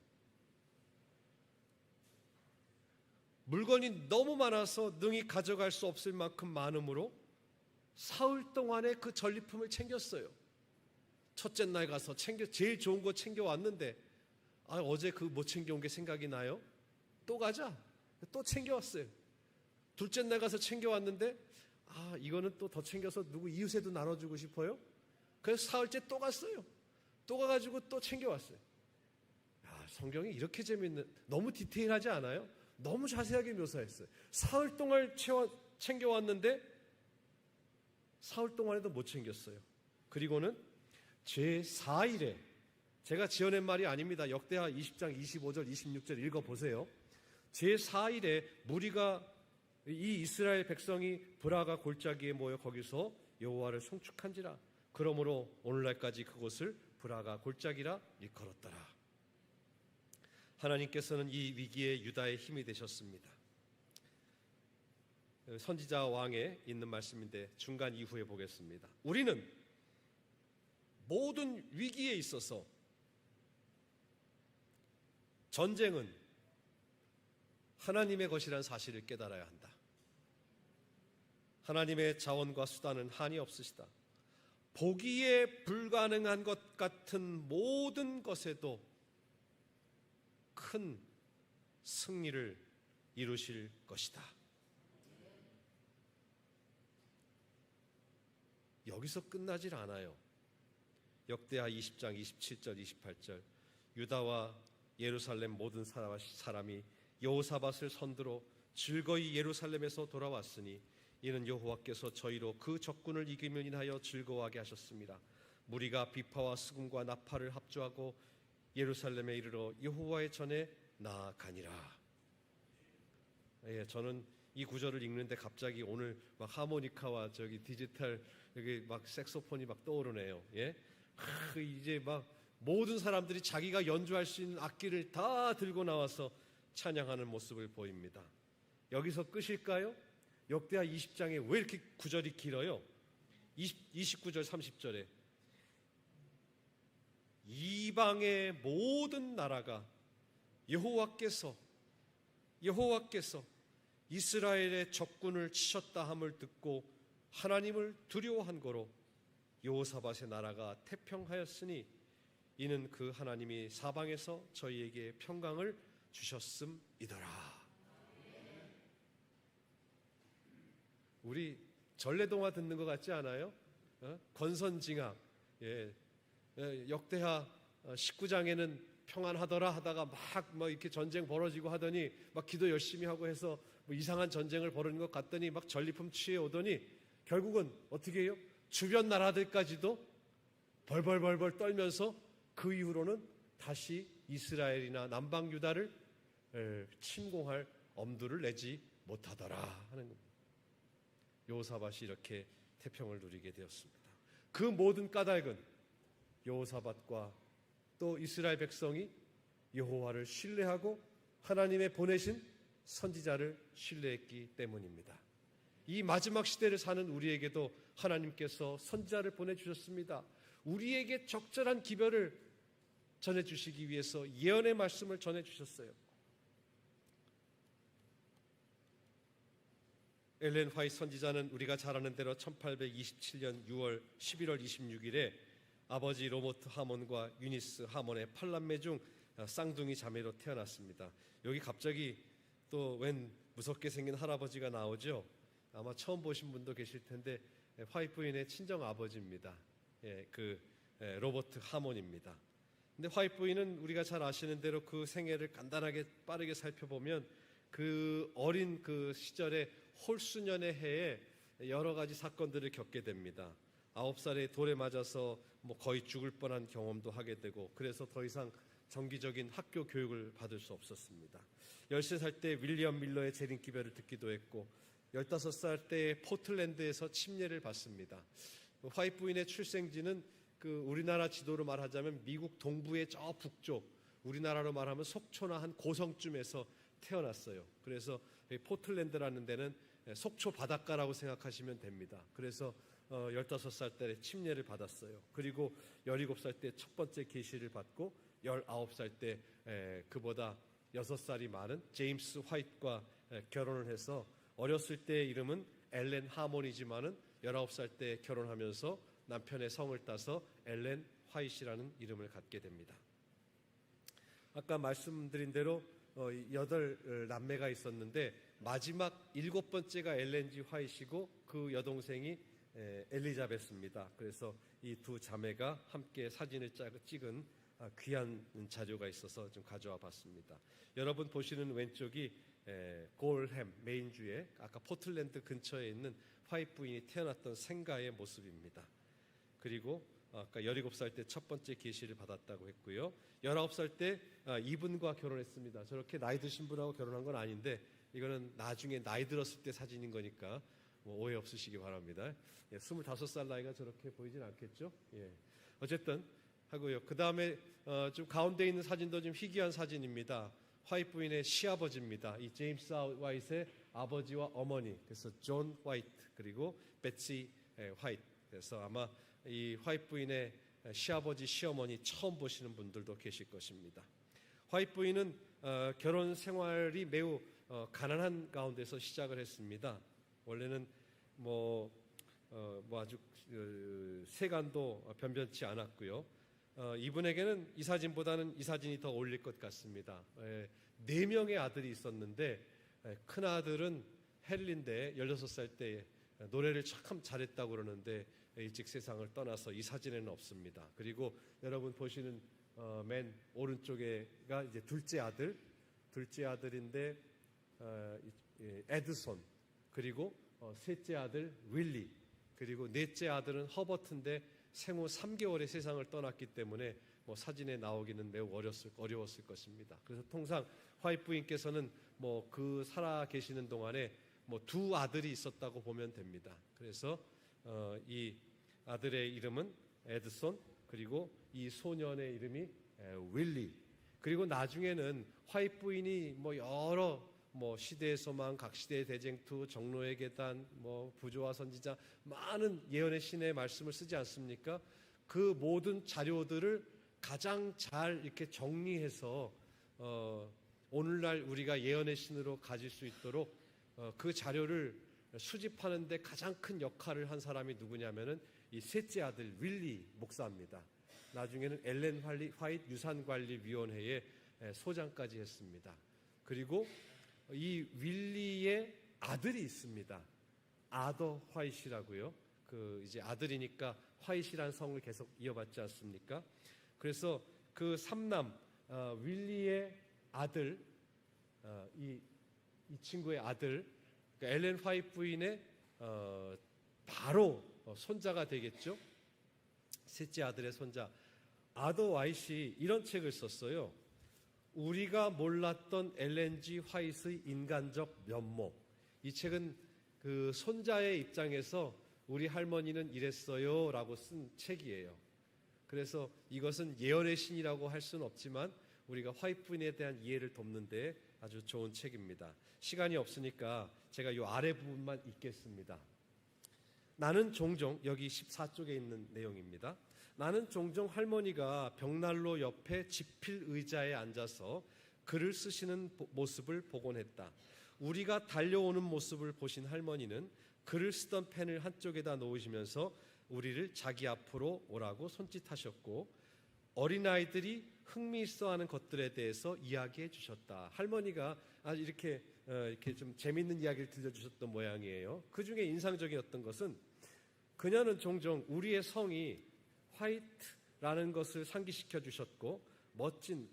물건이 너무 많아서 능히 가져갈 수 없을 만큼 많으므로 사흘 동안에 그 전리품을 챙겼어요. 첫째 날 가서 제일 좋은 거 챙겨왔는데, 어제 그 못 챙겨온 게 생각이 나요? 또 가자. 또 챙겨왔어요. 둘째 날 가서 챙겨왔는데, 이거는 또 더 챙겨서 누구 이웃에도 나눠주고 싶어요? 그래서 사흘째 또 갔어요. 또 가가지고 또 챙겨왔어요. 성경이 이렇게 재밌는, 너무 디테일하지 않아요? 너무 자세하게 묘사했어요. 사흘 동안 챙겨왔는데 사흘 동안에도 못 챙겼어요. 그리고는 제4일에, 제가 지어낸 말이 아닙니다. 역대하 20장 25절 26절 읽어보세요. 제4일에 무리가 이 이스라엘 백성이 브라가 골짜기에 모여 거기서 여호와를 송축한지라. 그러므로 오늘날까지 그곳을 브라가 골짜기라 일컬었더라. 하나님께서는 이 위기에 유다의 힘이 되셨습니다. 선지자 왕에 있는 말씀인데 중간 이후에 보겠습니다. 우리는 모든 위기에 있어서 전쟁은 하나님의 것이라는 사실을 깨달아야 한다. 하나님의 자원과 수단은 한이 없으시다. 보기에 불가능한 것 같은 모든 것에도 큰 승리를 이루실 것이다. 여기서 끝나질 않아요. 역대하 20장 27절 28절 유다와 예루살렘 모든 사람이 여호사밧을 선두로 즐거이 예루살렘에서 돌아왔으니 이는 여호와께서 저희로 그 적군을 이김을 인하여 즐거워하게 하셨습니다. 무리가 비파와 수금과 나팔을 합주하고 예루살렘에 이르러 여호와의 전에 나아가니라. 저는 이 구절을 읽는데 갑자기 오늘 막 하모니카와 저기 디지털 여기 막 색소폰이 막 떠오르네요. 이제 막 모든 사람들이 자기가 연주할 수 있는 악기를 다 들고 나와서 찬양하는 모습을 보입니다. 여기서 끝일까요? 역대하 20장에 왜 이렇게 구절이 길어요? 29절 30절에 이방의 모든 나라가 여호와께서 이스라엘의 적군을 치셨다 함을 듣고 하나님을 두려워한 거로 여호사밧의 나라가 태평하였으니 이는 그 하나님이 사방에서 저희에게 평강을 주셨음이더라. 우리 전래동화 듣는 것 같지 않아요? 권선징악. 역대하 19장에는 평안하더라 하다가 막 이렇게 전쟁 벌어지고 하더니 막 기도 열심히 하고 해서 뭐 이상한 전쟁을 벌이는 것 같더니 막 전리품 취해 오더니 결국은 어떻게 해요? 주변 나라들까지도 벌벌벌벌 떨면서 그 이후로는 다시 이스라엘이나 남방 유다를 침공할 엄두를 내지 못하더라 하는 겁니다. 여호사밧이 이렇게 태평을 누리게 되었습니다. 그 모든 까닭은 여호사밧과 또 이스라엘 백성이 여호와를 신뢰하고 하나님의 보내신 선지자를 신뢰했기 때문입니다. 이 마지막 시대를 사는 우리에게도 하나님께서 선지자를 보내주셨습니다. 우리에게 적절한 기별을 전해주시기 위해서 예언의 말씀을 전해주셨어요. 엘렌 화이트 선지자는 우리가 잘 아는 대로 1827년 6월 11월 26일에 아버지 로버트 하몬과 유니스 하몬의 8남매 중 쌍둥이 자매로 태어났습니다. 여기 갑자기 또 웬 무섭게 생긴 할아버지가 나오죠. 아마 처음 보신 분도 계실 텐데 화이트 부인의 친정 아버지입니다. 로버트 하몬입니다. 근데 화이트 부인은 우리가 잘 아시는 대로 그 생애를 간단하게 빠르게 살펴보면 그 어린 그 시절에 홀수년의 해에 여러 가지 사건들을 겪게 됩니다. 9살에 돌에 맞아서 뭐 거의 죽을 뻔한 경험도 하게 되고 그래서 더 이상 정기적인 학교 교육을 받을 수 없었습니다. 13살 때 윌리엄 밀러의 재림기별을 듣기도 했고 15살 때 포틀랜드에서 침례를 받습니다. 화이트 부인의 출생지는 그 우리나라 지도로 말하자면 미국 동부의 저 북쪽, 우리나라로 말하면 속초나 한 고성쯤에서 태어났어요. 그래서 포틀랜드라는 데는 속초 바닷가라고 생각하시면 됩니다. 그래서 15살 때 침례를 받았어요. 그리고 17살 때 첫 번째 계시를 받고 19살 때 그보다 6살이 많은 제임스 화이트과 결혼을 해서 어렸을 때의 이름은 엘렌 하모니지만은 19살 때 결혼하면서 남편의 성을 따서 엘렌 화이트라는 이름을 갖게 됩니다. 아까 말씀드린 대로 8 남매가 있었는데 마지막 7번째가 엘렌 G 화이트이고 그 여동생이 엘리자베스입니다. 그래서 이 두 자매가 함께 사진을 찍은 귀한 자료가 있어서 좀 가져와 봤습니다. 여러분 보시는 왼쪽이 골햄 메인주의 아까 포틀랜드 근처에 있는 화이트 부인이 태어났던 생가의 모습입니다. 그리고 아까 17살 때 첫 번째 계시를 받았다고 했고요. 19살 때 이분과 결혼했습니다. 저렇게 나이 드신 분하고 결혼한 건 아닌데 이거는 나중에 나이 들었을 때 사진인 거니까 뭐 오해 없으시기 바랍니다. 25살 나이가 저렇게 보이진 않겠죠? 예. 어쨌든 하고요. 그 다음에 좀 가운데 있는 사진도 좀 희귀한 사진입니다. 화이트 부인의 시아버지입니다. 이 제임스 화이트의 아버지와 어머니, 그래서 존 화이트 그리고 베티 화이트. 그래서 아마 이 화이트 부인의 시아버지, 시어머니 처음 보시는 분들도 계실 것입니다. 화이트 부인은 결혼 생활이 매우 가난한 가운데서 시작을 했습니다. 원래는 아주 세간도 변변치 않았고요. 이분에게는 이 사진보다는 이 사진이 더 어울릴 것 같습니다. 4명의 아들이 있었는데 큰 아들은 헨리인데 16살 때 노래를 참 잘했다고 그러는데 일찍 세상을 떠나서 이 사진에는 없습니다. 그리고 여러분 보시는 맨 오른쪽에가 이제 둘째 아들인데 에드손, 그리고 셋째 아들 윌리, 그리고 넷째 아들은 허버트인데 생후 3개월에 세상을 떠났기 때문에 사진에 나오기는 매우 어려웠을 것입니다. 그래서 통상 화이트 부인께서는 그 살아 계시는 동안에 2 아들이 있었다고 보면 됩니다. 그래서 이 아들의 이름은 에드손, 그리고 이 소년의 이름이 윌리. 그리고 나중에는 화이트 부인이 여러 시대의 소망, 각 시대의 대쟁투, 정로의 계단, 부조와 선지자, 많은 예언의 신의 말씀을 쓰지 않습니까? 그 모든 자료들을 가장 잘 이렇게 정리해서 오늘날 우리가 예언의 신으로 가질 수 있도록 그 자료를 수집하는 데 가장 큰 역할을 한 사람이 누구냐면은 이 셋째 아들 윌리 목사입니다. 나중에는 엘렌 화이트 유산관리위원회의 소장까지 했습니다. 그리고 이 윌리의 아들이 있습니다. 아더 화이트라고요. 이제 아들이니까 화이트라는 성을 계속 이어받지 않습니까? 그래서 그 3남 윌리의 아들, 이 친구의 아들, 그러니까 엘렌 화이트 부인의 바로 손자가 되겠죠. 셋째 아들의 손자 아더 화이트이 이런 책을 썼어요. 우리가 몰랐던 엘렌 G 화이트의 인간적 면모. 이 책은 그 손자의 입장에서 우리 할머니는 이랬어요 라고 쓴 책이에요. 그래서 이것은 예언의 신이라고 할 수는 없지만 우리가 화이트 부인에 대한 이해를 돕는 데 아주 좋은 책입니다. 시간이 없으니까 제가 이 아래 부분만 읽겠습니다. 나는 종종, 여기 14쪽에 있는 내용입니다. 나는 종종 할머니가 벽난로 옆에 지필 의자에 앉아서 글을 쓰시는 모습을 보곤 했다. 우리가 달려오는 모습을 보신 할머니는 글을 쓰던 펜을 한쪽에다 놓으시면서 우리를 자기 앞으로 오라고 손짓하셨고 어린아이들이 흥미있어하는 것들에 대해서 이야기해 주셨다. 할머니가 아주 이렇게 좀 재밌는 이야기를 들려주셨던 모양이에요. 그 중에 인상적이었던 것은 그녀는 종종 우리의 성이 화이트라는 것을 상기시켜 주셨고 멋진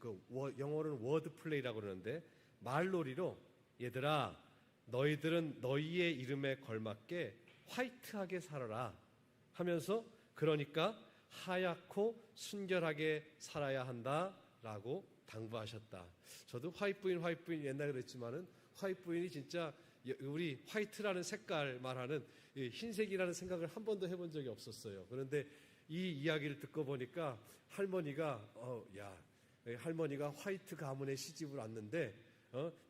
영어로는 워드 플레이라고 그러는데 말놀이로 얘들아 너희들은 너희의 이름에 걸맞게 화이트하게 살아라 하면서 그러니까 하얗고 순결하게 살아야 한다라고 당부하셨다. 저도 화이트 부인 옛날에 그랬지만은 화이트 부인이 진짜 우리 화이트라는 색깔 말하는 흰색이라는 생각을 한 번도 해본 적이 없었어요. 그런데 이 이야기를 듣고 보니까 할머니가 화이트 가문에 시집을 왔는데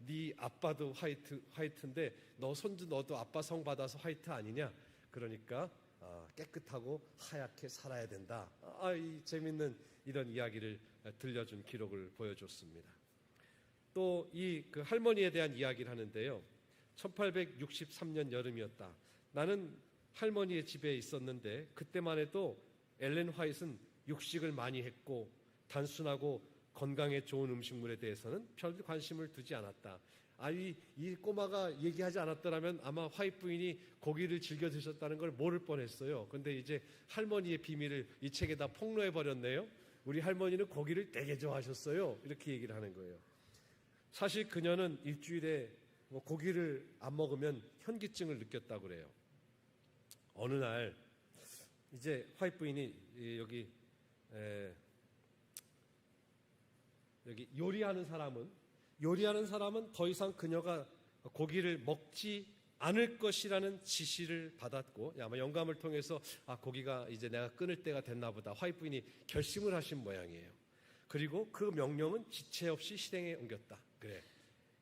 네 아빠도 화이트인데 너 손주 너도 아빠 성 받아서 화이트 아니냐? 그러니까 깨끗하고 하얗게 살아야 된다. 이 재밌는 이런 이야기를 들려준 기록을 보여줬습니다. 또 이 그 할머니에 대한 이야기를 하는데요. 1863년 여름이었다. 나는 할머니의 집에 있었는데 그때만 해도 엘렌 화이트는 육식을 많이 했고 단순하고 건강에 좋은 음식물에 대해서는 별 관심을 두지 않았다. 이 꼬마가 얘기하지 않았더라면 아마 화이트 부인이 고기를 즐겨 드셨다는 걸 모를 뻔했어요. 근데 이제 할머니의 비밀을 이 책에다 폭로해 버렸네요. 우리 할머니는 고기를 되게 좋아하셨어요. 이렇게 얘기를 하는 거예요. 사실 그녀는 일주일에 고기를 안 먹으면 현기증을 느꼈다고 그래요. 어느 날 이제 화이트 부인이 여기 요리하는 사람은 더 이상 그녀가 고기를 먹지 않을 것이라는 지시를 받았고 아마 영감을 통해서 고기가 이제 내가 끊을 때가 됐나 보다 화이트 부인이 결심을 하신 모양이에요. 그리고 그 명령은 지체 없이 실행에 옮겼다. 그래,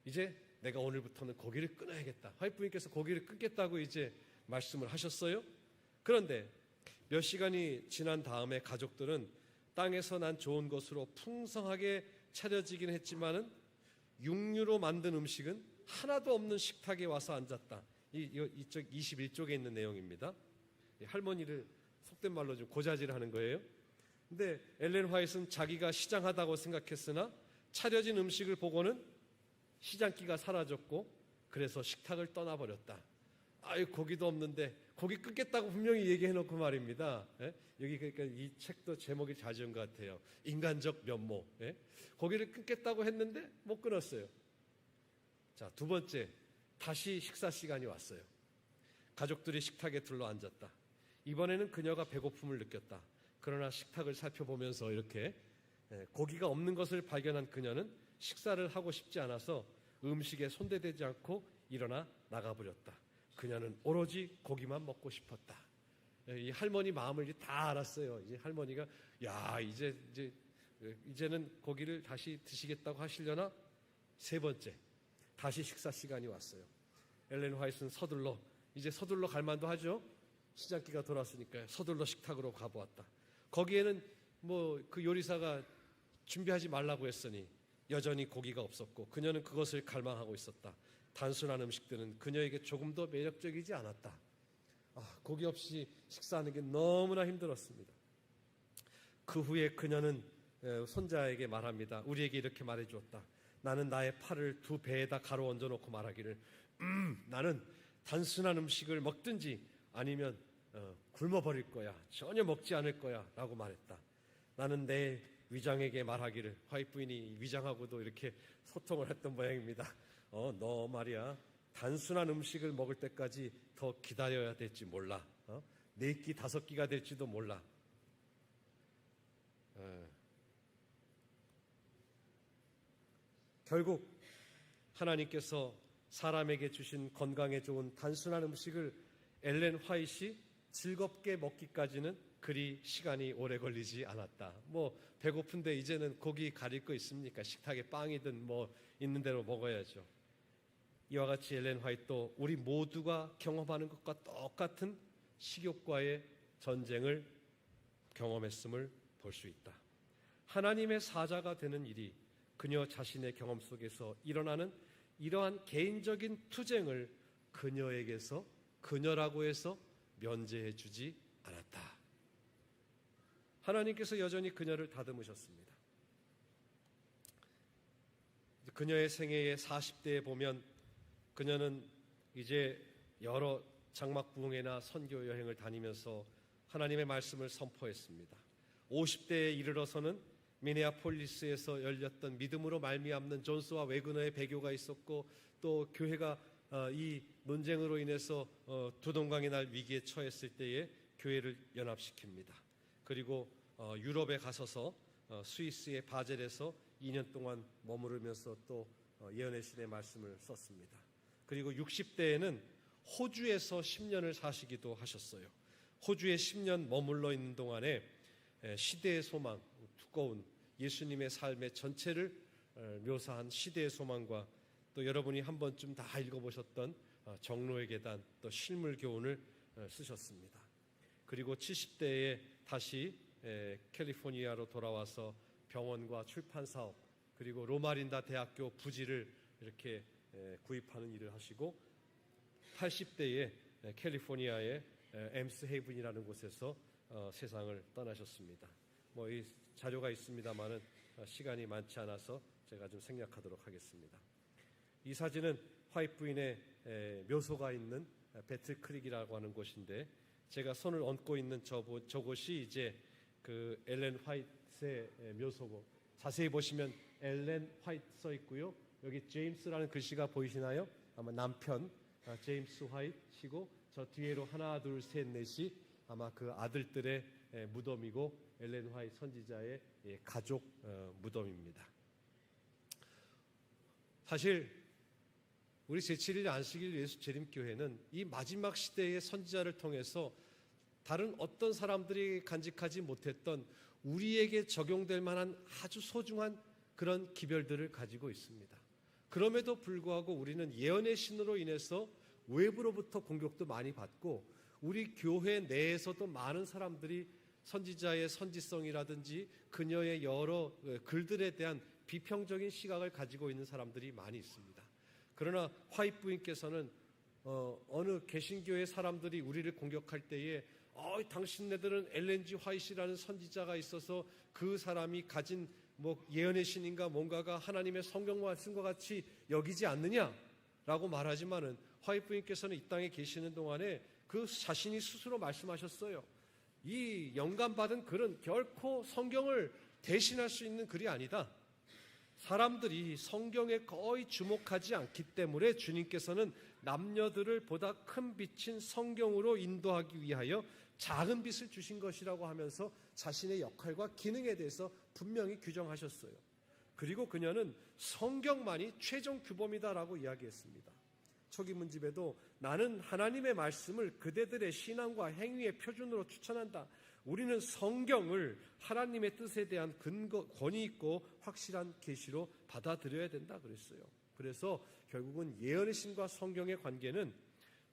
이제 내가 오늘부터는 고기를 끊어야겠다. 화이트 부인께서 고기를 끊겠다고 이제 말씀을 하셨어요. 그런데 몇 시간이 지난 다음에 가족들은 땅에서 난 좋은 것으로 풍성하게 차려지긴 했지만은 육류로 만든 음식은 하나도 없는 식탁에 와서 앉았다. 이쪽 21쪽에 있는 내용입니다. 할머니를 속된 말로 좀 고자질하는 거예요. 근데 엘렌 화이트는 자기가 시장하다고 생각했으나 차려진 음식을 보고는 시장기가 사라졌고 그래서 식탁을 떠나버렸다. 고기도 없는데 고기 끊겠다고 분명히 얘기해놓고 말입니다. 여기 그러니까 이 책도 제목이 잘 지은 것 같아요. 인간적 면모. 고기를 끊겠다고 했는데 못 끊었어요. 자, 두 번째, 다시 식사 시간이 왔어요. 가족들이 식탁에 둘러앉았다. 이번에는 그녀가 배고픔을 느꼈다. 그러나 식탁을 살펴보면서 이렇게 고기가 없는 것을 발견한 그녀는 식사를 하고 싶지 않아서 음식에 손대지 않고 일어나 나가버렸다. 그녀는 오로지 고기만 먹고 싶었다. 이 할머니 마음을 다 알았어요. 이제 할머니가 이제는 고기를 다시 드시겠다고 하시려나? 세 번째, 다시 식사 시간이 왔어요. 엘렌 화이트는 서둘러 갈 만도 하죠. 시장기가 돌았으니까 서둘러 식탁으로 가보았다. 거기에는 그 요리사가 준비하지 말라고 했으니 여전히 고기가 없었고 그녀는 그것을 갈망하고 있었다. 단순한 음식들은 그녀에게 조금 더 매력적이지 않았다. 고기 없이 식사하는 게 너무나 힘들었습니다. 그 후에 그녀는 손자에게 말합니다. 우리에게 이렇게 말해주었다. 나는 나의 팔을 두 배에다 가로 얹어놓고 말하기를 나는 단순한 음식을 먹든지 아니면 굶어버릴 거야. 전혀 먹지 않을 거야 라고 말했다. 나는 내 위장에게 말하기를 화이트 부인이 위장하고도 이렇게 소통을 했던 모양입니다. 너 말이야 단순한 음식을 먹을 때까지 더 기다려야 될지 몰라. 4끼 5끼가 될지도 몰라. 결국 하나님께서 사람에게 주신 건강에 좋은 단순한 음식을 엘렌 화이트이 즐겁게 먹기까지는 그리 시간이 오래 걸리지 않았다. 배고픈데 이제는 고기 가릴 거 있습니까? 식탁에 빵이든 있는 대로 먹어야죠. 이와 같이 엘렌 화이트도 우리 모두가 경험하는 것과 똑같은 식욕과의 전쟁을 경험했음을 볼 수 있다. 하나님의 사자가 되는 일이 그녀 자신의 경험 속에서 일어나는 이러한 개인적인 투쟁을 그녀라고 해서 면제해 주지 않았다. 하나님께서 여전히 그녀를 다듬으셨습니다. 그녀의 생애의 40대에 보면 그녀는 이제 여러 장막부흥회나 선교 여행을 다니면서 하나님의 말씀을 선포했습니다. 50대에 이르러서는 미네아폴리스에서 열렸던 믿음으로 말미암는 존스와 웨그너의 배교가 있었고 또 교회가 이 논쟁으로 인해서 두동강의 날 위기에 처했을 때에 교회를 연합시킵니다. 그리고 유럽에 가서서 스위스의 바젤에서 2년 동안 머무르면서 또 예언의 신의 말씀을 썼습니다. 그리고 60대에는 호주에서 10년을 사시기도 하셨어요. 호주에 10년 머물러 있는 동안에 시대의 소망, 두꺼운 예수님의 삶의 전체를 묘사한 시대의 소망과 또 여러분이 한 번쯤 다 읽어보셨던 정로의 계단, 또 실물 교훈을 쓰셨습니다. 그리고 70대에 다시 캘리포니아로 돌아와서 병원과 출판 사업, 그리고 로마린다 대학교 부지를 이렇게 구입하는 일을 하시고 80대에 캘리포니아의 엠스 헤이븐이라는 곳에서 세상을 떠나셨습니다. 이 자료가 있습니다만은 시간이 많지 않아서 제가 좀 생략하도록 하겠습니다. 이 사진은 화이트 부인의 묘소가 있는 배틀 크릭이라고 하는 곳인데, 제가 손을 얹고 있는 저곳이 이제 그 엘렌 화이트의 묘소고, 자세히 보시면 엘렌 화이트 써 있고요. 여기 제임스라는 글씨가 보이시나요? 아마 남편 제임스 화이트이고, 저 뒤에로 하나 둘 셋 넷이 아마 그 아들들의 무덤이고 엘렌 화이트 선지자의 가족 무덤입니다. 사실 우리 제7일 안식일 예수 재림교회는 이 마지막 시대의 선지자를 통해서 다른 어떤 사람들이 간직하지 못했던 우리에게 적용될 만한 아주 소중한 그런 기별들을 가지고 있습니다. 그럼에도 불구하고 우리는 예언의 신으로 인해서 외부로부터 공격도 많이 받고, 우리 교회 내에서도 많은 사람들이 선지자의 선지성이라든지 그녀의 여러 글들에 대한 비평적인 시각을 가지고 있는 사람들이 많이 있습니다. 그러나 화이트 부인께서는 어느 개신교의 사람들이 우리를 공격할 때에 당신네들은 엘렌 G 화이트라는 선지자가 있어서 그 사람이 가진 예언의 신인가 뭔가가 하나님의 성경 말씀과 같이 여기지 않느냐라고 말하지만은, 화이트 부인께서는 이 땅에 계시는 동안에 그 자신이 스스로 말씀하셨어요. 이 영감받은 글은 결코 성경을 대신할 수 있는 글이 아니다. 사람들이 성경에 거의 주목하지 않기 때문에 주님께서는 남녀들을 보다 큰 빛인 성경으로 인도하기 위하여 작은 빛을 주신 것이라고 하면서 자신의 역할과 기능에 대해서 분명히 규정하셨어요. 그리고 그녀는 성경만이 최종 규범이다라고 이야기했습니다. 초기 문집에도 나는 하나님의 말씀을 그대들의 신앙과 행위의 표준으로 추천한다. 우리는 성경을 하나님의 뜻에 대한 근거, 권위 있고 확실한 계시로 받아들여야 된다 그랬어요. 그래서 결국은 예언의 신과 성경의 관계는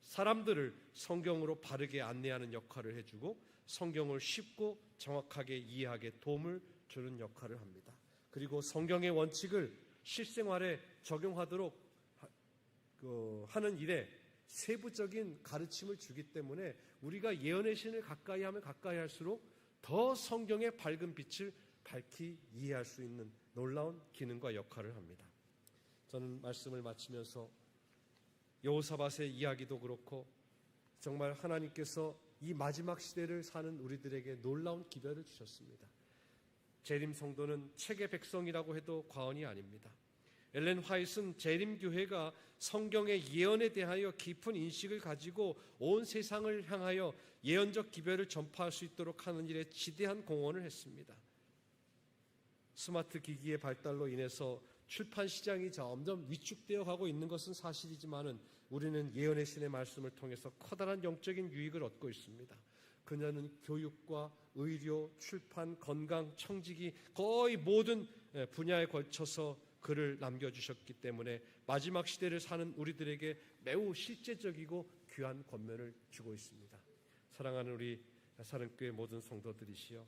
사람들을 성경으로 바르게 안내하는 역할을 해주고, 성경을 쉽고 정확하게 이해하게 도움을 주는 역할을 합니다. 그리고 성경의 원칙을 실생활에 적용하도록 하는 일에 세부적인 가르침을 주기 때문에 우리가 예언의 신을 가까이 하면 가까이 할수록 더 성경의 밝은 빛을 밝히 이해할 수 있는 놀라운 기능과 역할을 합니다. 저는 말씀을 마치면서 여호사밧의 이야기도 그렇고, 정말 하나님께서 이 마지막 시대를 사는 우리들에게 놀라운 기별을 주셨습니다. 재림 성도는 책의 백성이라고 해도 과언이 아닙니다. 엘렌 화이트는 재림교회가 성경의 예언에 대하여 깊은 인식을 가지고 온 세상을 향하여 예언적 기별을 전파할 수 있도록 하는 일에 지대한 공헌을 했습니다. 스마트 기기의 발달로 인해서 출판 시장이 점점 위축되어 가고 있는 것은 사실이지만은, 우리는 예언의 신의 말씀을 통해서 커다란 영적인 유익을 얻고 있습니다. 그녀는 교육과 의료, 출판, 건강, 청지기 거의 모든 분야에 걸쳐서 글을 남겨주셨기 때문에 마지막 시대를 사는 우리들에게 매우 실제적이고 귀한 권면을 주고 있습니다. 사랑하는 우리 사랑교회 모든 성도들이시여,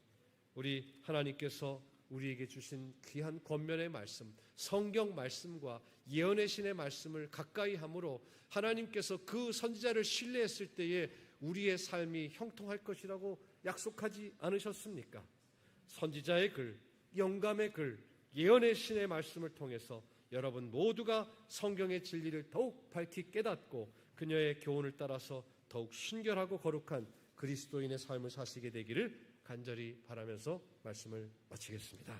우리 하나님께서 우리에게 주신 귀한 권면의 말씀, 성경 말씀과 예언의 신의 말씀을 가까이 함으로 하나님께서 그 선지자를 신뢰했을 때에 우리의 삶이 형통할 것이라고 약속하지 않으셨습니까? 선지자의 글, 영감의 글, 예언의 신의 말씀을 통해서 여러분 모두가 성경의 진리를 더욱 밝히 깨닫고 그녀의 교훈을 따라서 더욱 순결하고 거룩한 그리스도인의 삶을 사시게 되기를 간절히 바라면서 말씀을 마치겠습니다.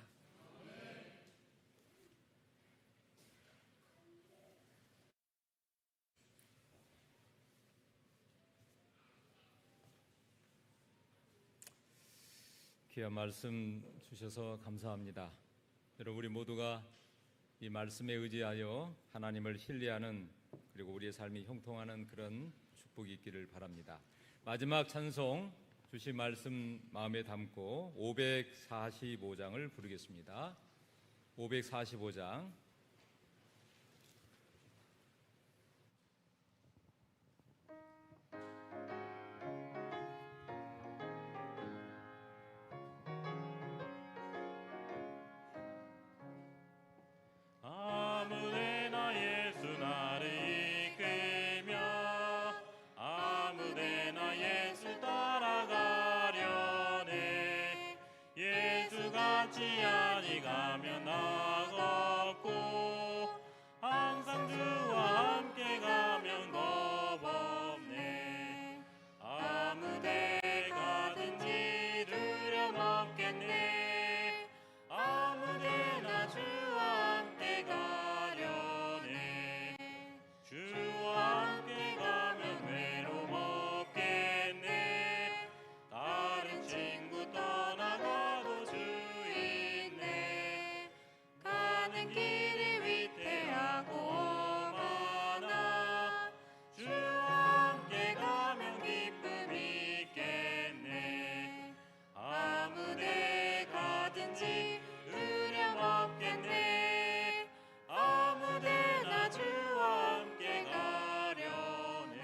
귀한 말씀 주셔서 감사합니다. 여러분, 우리 모두가 이 말씀에 의지하여 하나님을 신뢰하는, 그리고 우리의 삶이 형통하는 그런 축복이 있기를 바랍니다. 마지막 찬송 주신 말씀 마음에 담고 545장을 부르겠습니다. 545장 어찌하니 가면 나갔고 항상 주와 함께 가면 겁없네. 아무데 가든지 두려움 없겠네. 아무데나 주와 함께 가려네. 주와 함께 가면 외로움 없겠네. 다른 친구 떠나가도 주 있네. 가는 길이 위태하고 험하나 주와 함께 가면 기쁨이 있겠네. 아무데 가든지 두려움 없겠네. 아무데나 주와 함께 가려네.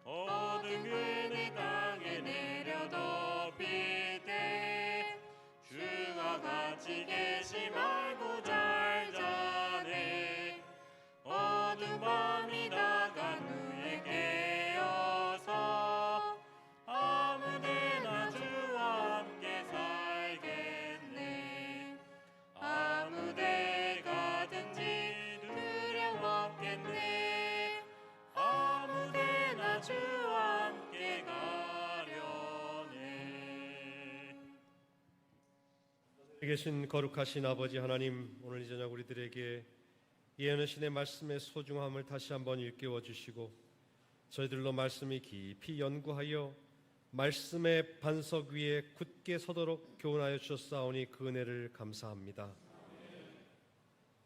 모든 근이 땅에 내려 덮일 때 주가 같이 계시 말고 잘 자네. 어두운 밤이 다간 후에 깨어서 아무데나 주와 함께 살겠네. 아무데 가든지 두려움 없겠네. 아무데나 주와 함께 가려네. 계신 거룩하신 아버지 하나님, 오늘 이 저녁 우리들에게 예언의 신의 말씀의 소중함을 다시 한번 일깨워 주시고 저희들로 말씀이 깊이 연구하여 말씀의 반석 위에 굳게 서도록 교훈하여 주셨사오니 그 은혜를 감사합니다.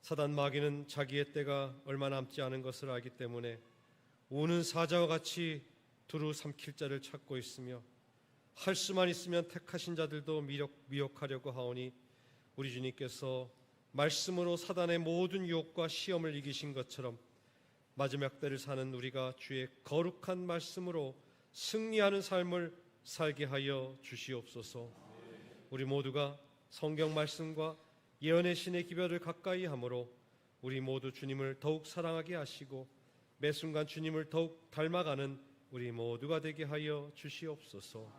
사단 마귀는 자기의 때가 얼마 남지 않은 것을 알기 때문에 우는 사자와 같이 두루 삼킬 자를 찾고 있으며 할 수만 있으면 택하신 자들도 미혹하려고 하오니 우리 주님께서 말씀으로 사단의 모든 유혹과 시험을 이기신 것처럼 마지막 때를 사는 우리가 주의 거룩한 말씀으로 승리하는 삶을 살게 하여 주시옵소서. 우리 모두가 성경 말씀과 예언의 신의 기별을 가까이 함으로 우리 모두 주님을 더욱 사랑하게 하시고 매 순간 주님을 더욱 닮아가는 우리 모두가 되게 하여 주시옵소서.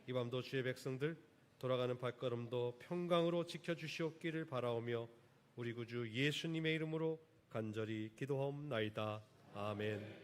이 밤도 주의 백성들 돌아가는 발걸음도 평강으로 지켜주시옵기를 바라오며 우리 구주 예수님의 이름으로 간절히 기도하옵나이다. 아멘.